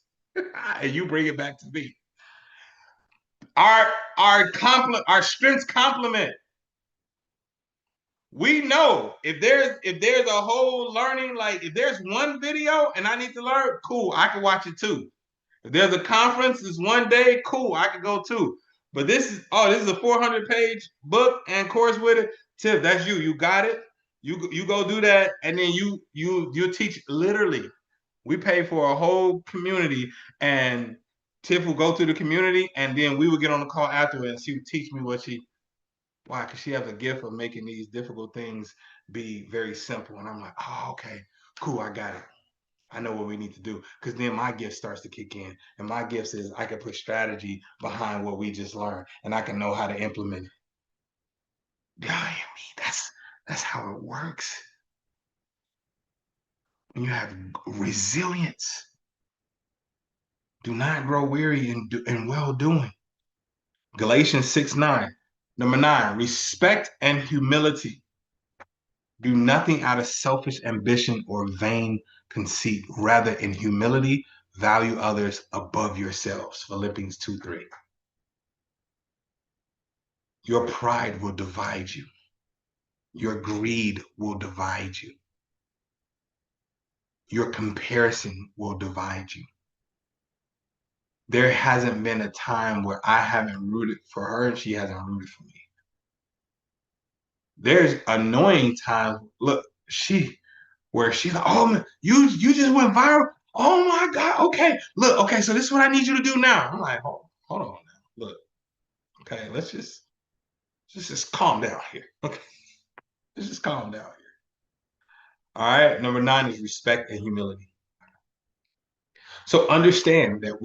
And you bring it back to me. Our strengths complement. We know if there's a whole learning, like if there's one video and I need to learn, cool, I can watch it too. If there's a conference, it's one day, cool, I can go too. But this is a 400-page book and course with it. Tip, that's you. You got it. You go do that, and then you teach literally. We pay for a whole community, and Tiff will go through the community, and then we would get on the call afterwards, and she would teach me why? Because she has a gift of making these difficult things be very simple. And I'm like, oh, okay, cool, I got it. I know what we need to do. Because then my gift starts to kick in. And my gift is I can put strategy behind what we just learned, and I can know how to implement it. Yeah, I mean, that's how it works. When you have resilience, do not grow weary in well-doing. Galatians 6:9. Number 9, respect and humility. Do nothing out of selfish ambition or vain conceit. Rather, in humility, value others above yourselves. Philippians 2:3. Your pride will divide you. Your greed will divide you. Your comparison will divide you. There hasn't been a time where I haven't rooted for her and she hasn't rooted for me. There's annoying times. Look, where she's like, oh man, you just went viral. Oh my God. Okay, look, okay, so this is what I need you to do now. I'm like, hold on now. Look, okay, let's just calm down here. Okay. Let's just calm down here. All right. Number 9 is respect and humility. So understand that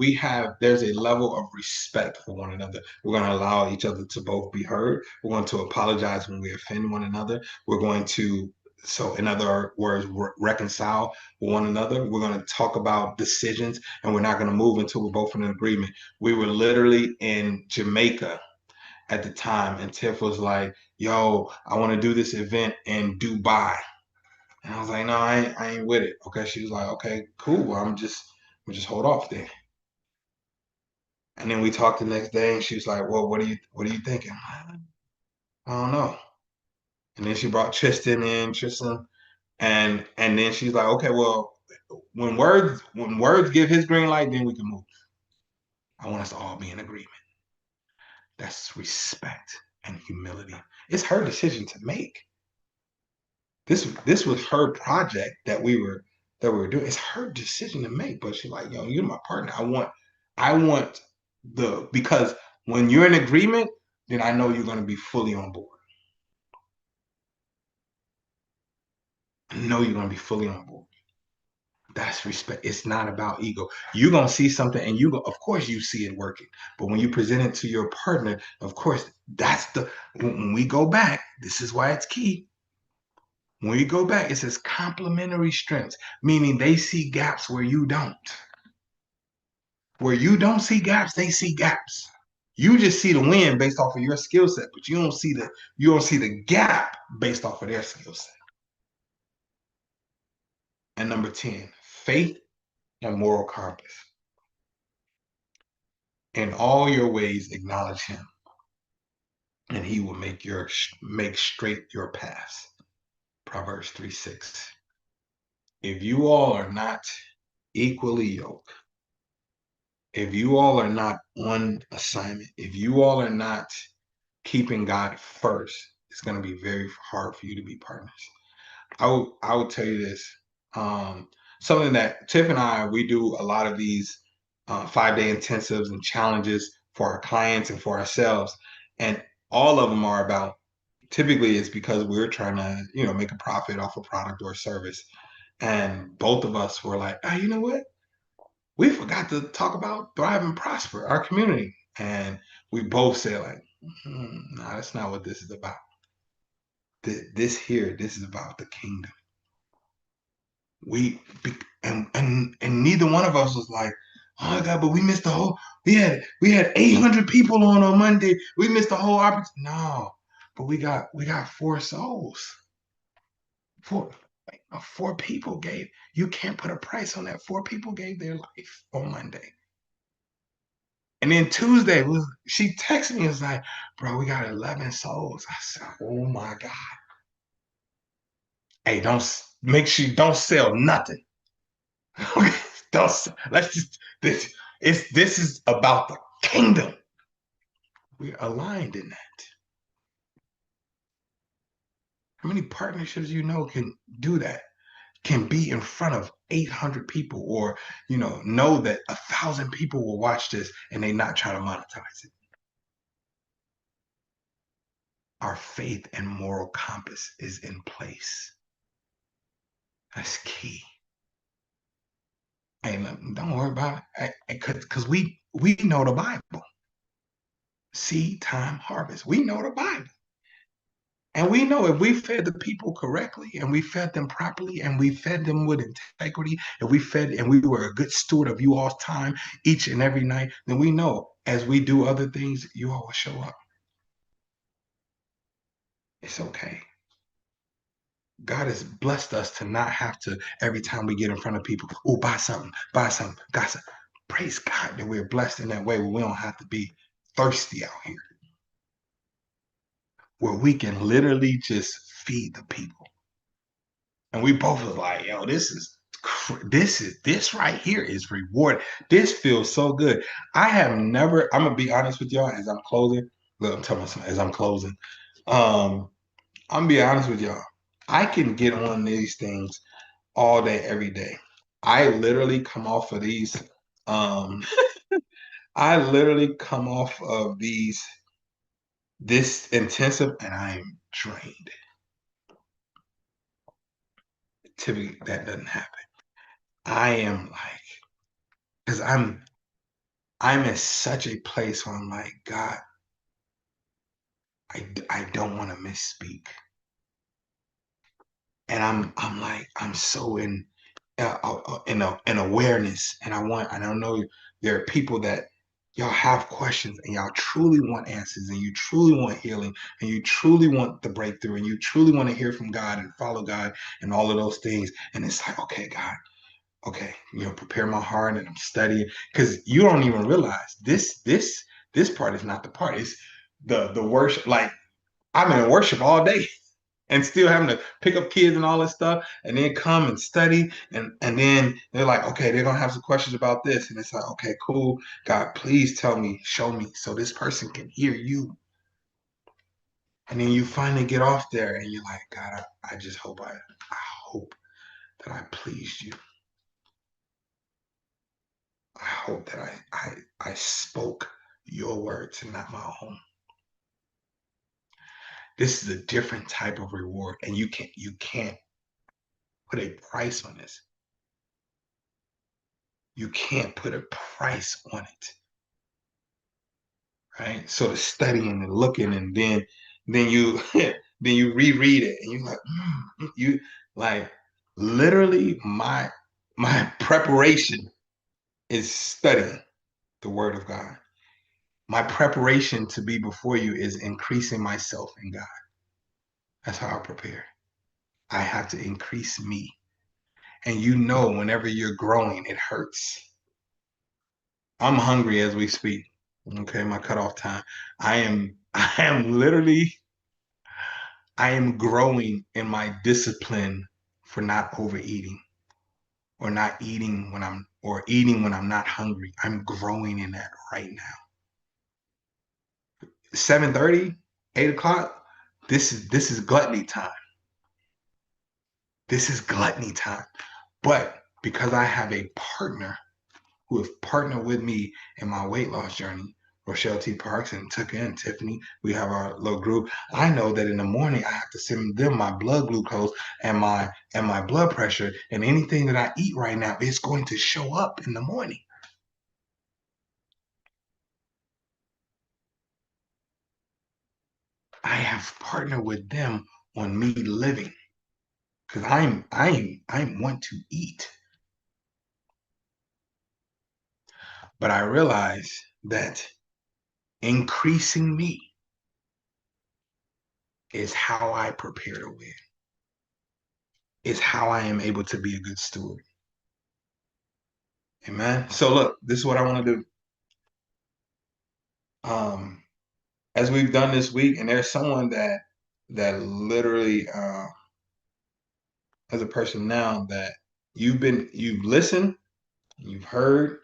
there's a level of respect for one another. We're going to allow each other to both be heard. We're going to apologize when we offend one another. We're going to, so in other words, reconcile with one another. We're going to talk about decisions, and we're not going to move until we're both in agreement. We were literally in Jamaica at the time, and Tiff was like, yo, I want to do this event in Dubai. And I was like, no, I ain't with it. Okay. She was like, okay, cool. Well, I'm just hold off then. And then we talked the next day, and she was like, well, what are you thinking? I don't know. And then she brought Tristan, and then she's like, okay, well, when words give his green light, then we can move. I want us to all be in agreement. That's respect and humility. It's her decision to make. This was her project that we were doing. It's her decision to make. But she's like, yo, you're my partner. I want because when you're in agreement, then I know you're going to be fully on board. I know you're going to be fully on board. That's respect. It's not about ego. You're going to see something, and of course you see it working. But when you present it to your partner, of course, when we go back, this is why it's key. When you go back, it says complementary strengths, meaning they see gaps where you don't. Where you don't see gaps, they see gaps. You just see the win based off of your skill set, but you don't see the gap based off of their skill set. And number 10, faith and moral compass. In all your ways, acknowledge him, and he will make straight your paths. Proverbs 3:6. If you all are not equally yoked, if you all are not on assignment, if you all are not keeping God first, it's going to be very hard for you to be partners. I will tell you this. Something that Tiff and I, we do a lot of these 5-day intensives and challenges for our clients and for ourselves. And all of them are about, typically it's because we're trying to, make a profit off a product or a service. And both of us were like, oh, you know what? We forgot to talk about Thrive and Prosper, our community. And we both said like, no, that's not what this is about. This is about the kingdom. And neither one of us was like, oh my God, but we missed the whole, we had 800 people on Monday. We missed the whole opportunity. No, but we got 4 souls. Four people gave, you can't put a price on that. 4 people gave their life on Monday. And then Tuesday, she texted me and was like, bro, we got 11 souls. I said, oh my God. Hey, make sure you don't sell nothing. This is about the kingdom. We're aligned in that. How many partnerships can do that? Can be in front of 800 people, or know that 1,000 people will watch this and they not try to monetize it. Our faith and moral compass is in place. That's key. Hey, don't worry about it, because we know the Bible. Seed, time, harvest. We know the Bible. And we know if we fed the people correctly and we fed them properly and we fed them with integrity and we were a good steward of you all's time each and every night, then we know as we do other things, you all will show up. It's okay. God has blessed us to not have to, every time we get in front of people, buy something, got something. Praise God that we're blessed in that way where we don't have to be thirsty out here, where we can literally just feed the people. And we both was like, yo, this right here is reward. This feels so good. I'm gonna be honest with y'all as I'm closing. Look, I'm telling myself as I'm closing. I'm gonna be honest with y'all. I can get on these things all day, every day. I literally come off of these. I literally come off of this intensive, and I am drained. Typically, that doesn't happen. I am like, because I'm in such a place where I'm like, God, I don't want to misspeak, and I'm like, I'm so in awareness, and I don't know, there are people that y'all have questions and y'all truly want answers and you truly want healing and you truly want the breakthrough and you truly want to hear from God and follow God and all of those things. And it's like, okay, God, okay, prepare my heart, and I'm studying, because you don't even realize this part is not the part. It's the worship. Like, I'm in worship all day and still having to pick up kids and all this stuff, and then come and study, and then they're like, okay, they're gonna have some questions about this, and it's like, okay, cool, God, please tell me, show me, so this person can hear you. And then you finally get off there, and you're like, God, I just hope I hope that I pleased you. I hope that I spoke your words and not my own. This is a different type of reward, and you can't put a price on this. You can't put a price on it. Right? So the studying and looking, and then you then you reread it, and you're like, you like literally my preparation is studying the Word of God. My preparation to be before you is increasing myself in God. That's how I prepare. I have to increase me. And whenever you're growing, it hurts. I'm hungry as we speak. Okay, my cutoff time. I am literally, I am growing in my discipline for not overeating or not eating or eating when I'm not hungry. I'm growing in that right now. 7:30, 8 o'clock, this is gluttony time. This is gluttony time. But because I have a partner who have partnered with me in my weight loss journey, Rochelle T. Parks and Tucker and Tiffany, we have our little group. I know that in the morning I have to send them my blood glucose and my blood pressure, and anything that I eat right now is going to show up in the morning. I have partnered with them on me living because I want to eat. But I realize that increasing me is how I prepare to win. Is how I am able to be a good steward. Amen. So look, this is what I want to do. As we've done this week, and there's someone that literally as a person now that you've listened, you've heard.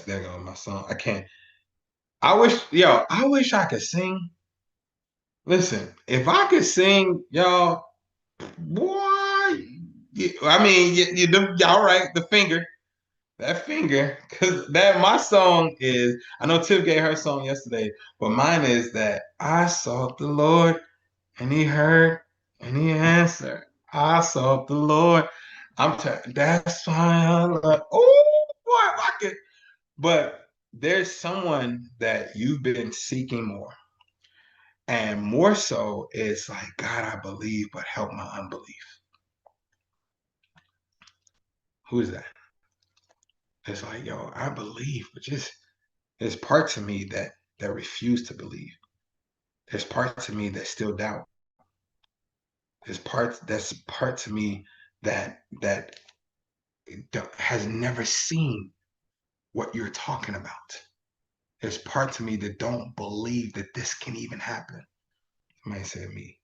There goes my song. I can't. I wish I could sing. Listen, if I could sing, y'all, boy, I mean, y'all right, the finger. That finger, because my song is, I know Tiff gave her song yesterday, but mine is that I sought the Lord and he heard and he answered. I sought the Lord. That's why I love, oh boy, I could. But there's someone that you've been seeking more. And more so, it's like, God, I believe, but help my unbelief. Who is that? It's like, yo, I believe, but just there's parts of me that refuse to believe. There's parts of me that still doubt. There's parts of me that has never seen what you're talking about. There's parts of me that don't believe that this can even happen. Somebody said me.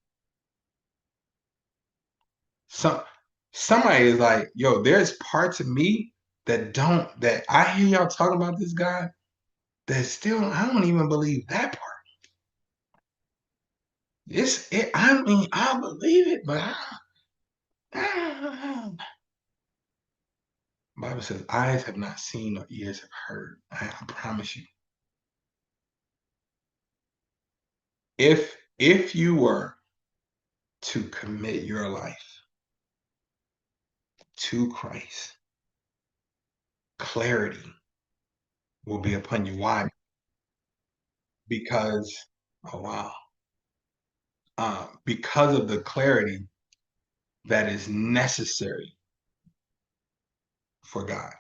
Somebody is like, yo, there's parts of me that I hear y'all talking about this guy that still I don't even believe that part. I mean, I believe it, but Bible says, eyes have not seen or ears have heard. I promise you. If you were to commit your life to Christ, clarity will be upon you. Why? Because, oh wow. Because of the clarity that is necessary for God.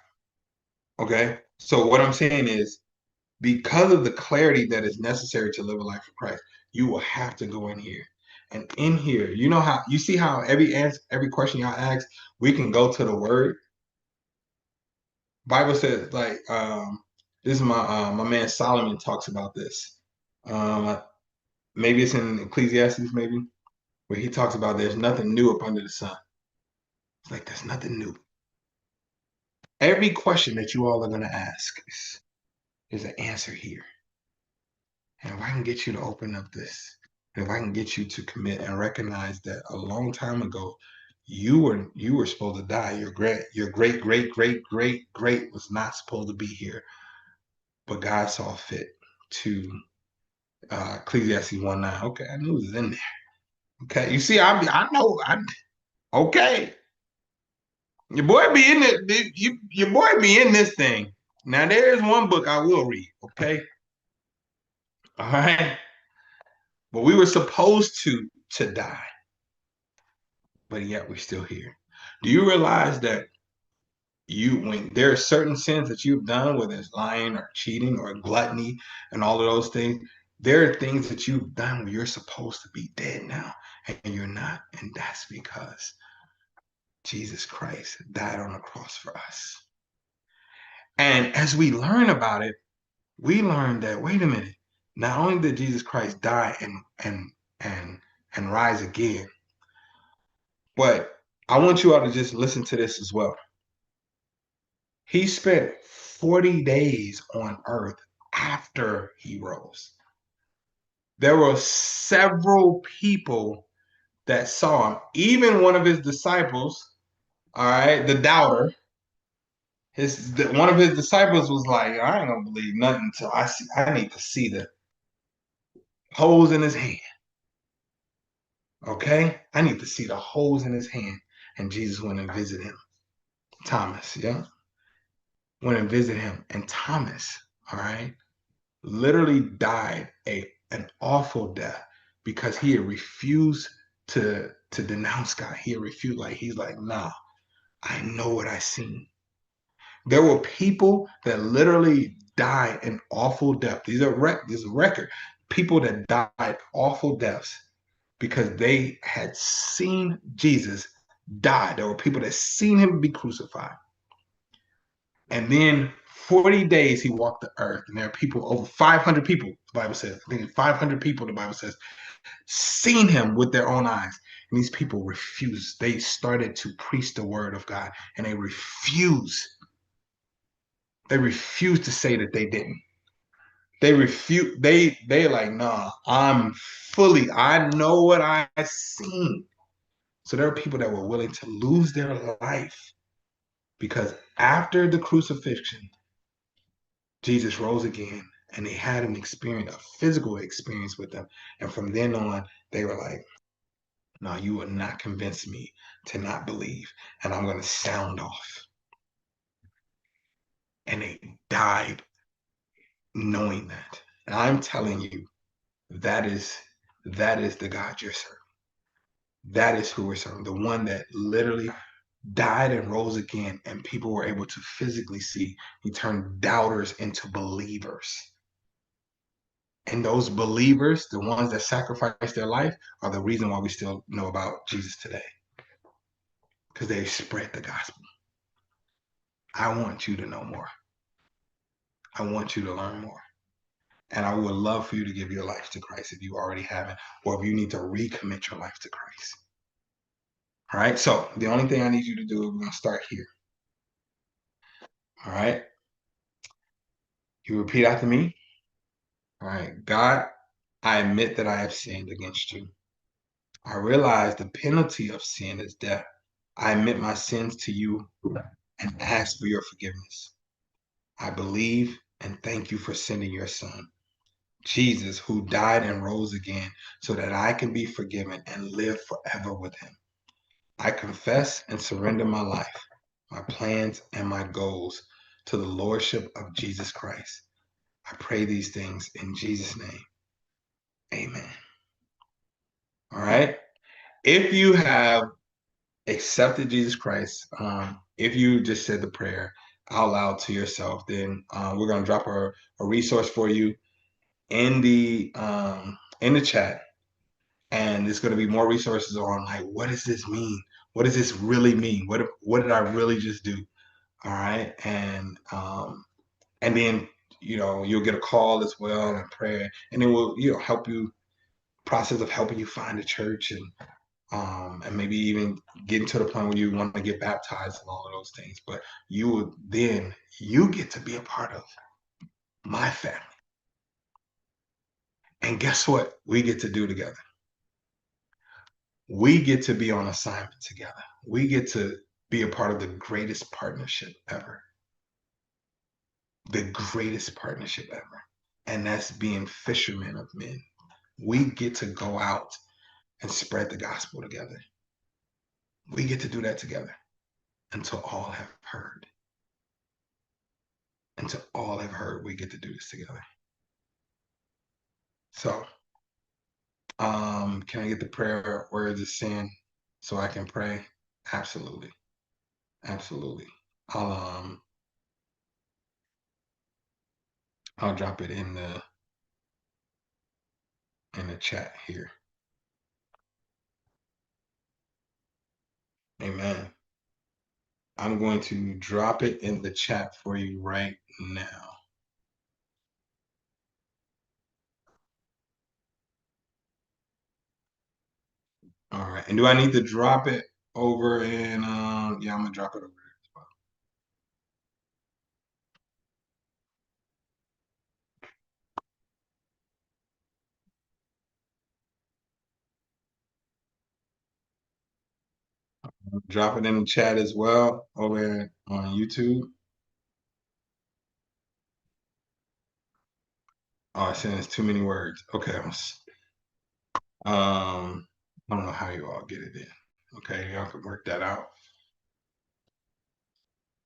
Okay? So what I'm saying is, because of the clarity that is necessary to live a life for Christ, you will have to go in here. And in here, you see how every question y'all ask, we can go to the word. Bible says, like, this is my man Solomon talks about this. Maybe it's in Ecclesiastes, maybe, where he talks about there's nothing new up under the sun. It's like there's nothing new. Every question that you all are going to ask is an answer here. And if I can get you to open up this, and if I can get you to commit and recognize that a long time ago, you were supposed to die. Your great was not supposed to be here, but God saw fit to Ecclesiastes 1:9. Okay, I knew it was in there. Okay, you see, I know. Okay. Your boy be in it. Your boy be in this thing. Now there is one book I will read. Okay. All right. but we were supposed to die, but yet we're still here. Do you realize that when there are certain sins that you've done, whether it's lying or cheating or gluttony and all of those things, there are things that you've done where you're supposed to be dead now and you're not, and that's because Jesus Christ died on the cross for us. And as we learn about it, we learn that, wait a minute, not only did Jesus Christ die and rise again, but I want you all to just listen to this as well. He spent 40 days on earth after he rose. There were several people that saw him, even one of his disciples, all right, the doubter. One of his disciples was like, I ain't gonna believe nothing until I need to see the holes in his hand. Okay? I need to see the holes in his hand. And Jesus went and visited him. Thomas, yeah? Went and visited him. And Thomas, all right, literally died an awful death because he had refused to denounce God. He had refused, he's like, nah, I know what I seen. There were people that literally died an awful death. These are record. People that died awful deaths because they had seen Jesus die. There were people that seen him be crucified. And then 40 days he walked the earth. And there are people, over 500 people, the Bible says. I think 500 people, the Bible says, seen him with their own eyes. And these people refused. They started to preach the word of God. And they refused. They refused to say that they didn't. They refuse. They're like, nah, I know what I seen. So there are people that were willing to lose their life because after the crucifixion, Jesus rose again and they had an experience, a physical experience with them. And from then on, they were like, no, you will not convince me to not believe. And I'm going to sound off. And they died knowing that. And I'm telling you, that is the God you're serving. That is who we're serving. The one that literally died and rose again, and people were able to physically see. He turned doubters into believers. And those believers, the ones that sacrificed their life, are the reason why we still know about Jesus today. Because they spread the gospel. I want you to know more. I want you to learn more. And I would love for you to give your life to Christ if you already haven't, or if you need to recommit your life to Christ. All right, so the only thing I need you to do, we're going to start here. All right, you repeat after me. All right, God, I admit that I have sinned against you. I realize the penalty of sin is death. I admit my sins to you and ask for your forgiveness. I believe and thank you for sending your son, Jesus, who died and rose again so that I can be forgiven and live forever with him. I confess and surrender my life, my plans, and my goals to the Lordship of Jesus Christ. I pray these things in Jesus' name. Amen. All right. If you have accepted Jesus Christ, if you just said the prayer out loud to yourself, then we're going to drop a resource for you in the chat. And there's going to be more resources on like, what does this mean? What does this really mean? What did I really just do? All right. And then, you'll get a call as well and prayer, and then we'll, help you process of helping you find a church and maybe even getting to the point where you want to get baptized and all of those things. But you get to be a part of my family. And guess what we get to do together? We get to be on assignment together. We get to be a part of the greatest partnership ever. The greatest partnership ever. And that's being fishermen of men. We get to go out and spread the gospel together. We get to do that together until all have heard. Until all have heard, we get to do this together. So Can I get the prayer words of sin so I can pray? Absolutely. Absolutely. I'll drop it in the chat here. Amen. I'm going to drop it in the chat for you right now. All right. And do I need to drop it over in yeah, I'm gonna drop it over there as well. Drop it in the chat as well over on YouTube. Oh, it's saying it's too many words. Okay. I don't know how you all get it in. Okay, y'all can work that out.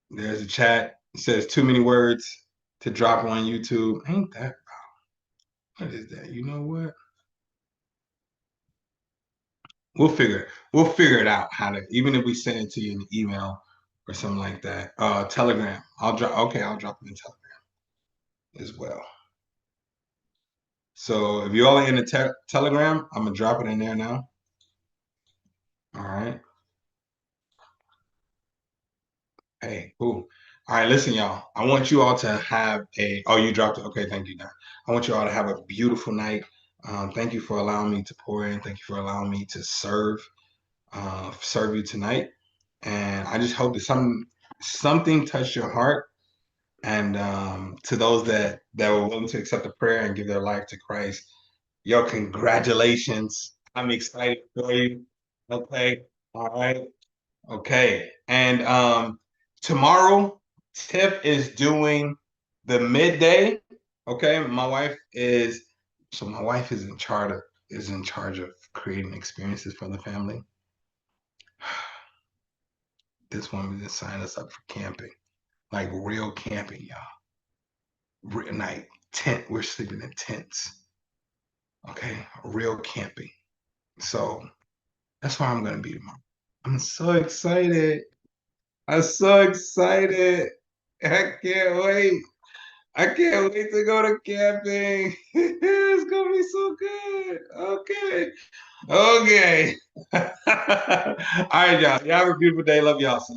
There's a chat. It says too many words to drop on YouTube. Ain't that? What is that? You know what? We'll figure it out how to, even if we send it to you in the email or something like that. Telegram. I'll drop it in Telegram as well. So if you all are in the Telegram, I'm gonna drop it in there now. All right. Hey, cool. All right, listen, y'all. I want you all to have oh, you dropped it. Okay, thank you, guys. I want you all to have a beautiful night. Thank you for allowing me to pour in. Thank you for allowing me to serve you tonight. And I just hope that something touched your heart. And to those that were willing to accept the prayer and give their life to Christ, yo, congratulations. I'm excited for you. Okay. All right. Okay. And tomorrow, Tiff is doing the midday. Okay. My wife is in charge of creating experiences for the family. This woman just signed us up for camping. Like real camping, y'all. Real night tent. We're sleeping in tents. Okay. Real camping. So that's where I'm gonna be tomorrow. I'm so excited. I'm so excited. I can't wait. I can't wait to go to camping. It's gonna be so good. Okay. Okay. All right, y'all. Y'all have a beautiful day. Love y'all.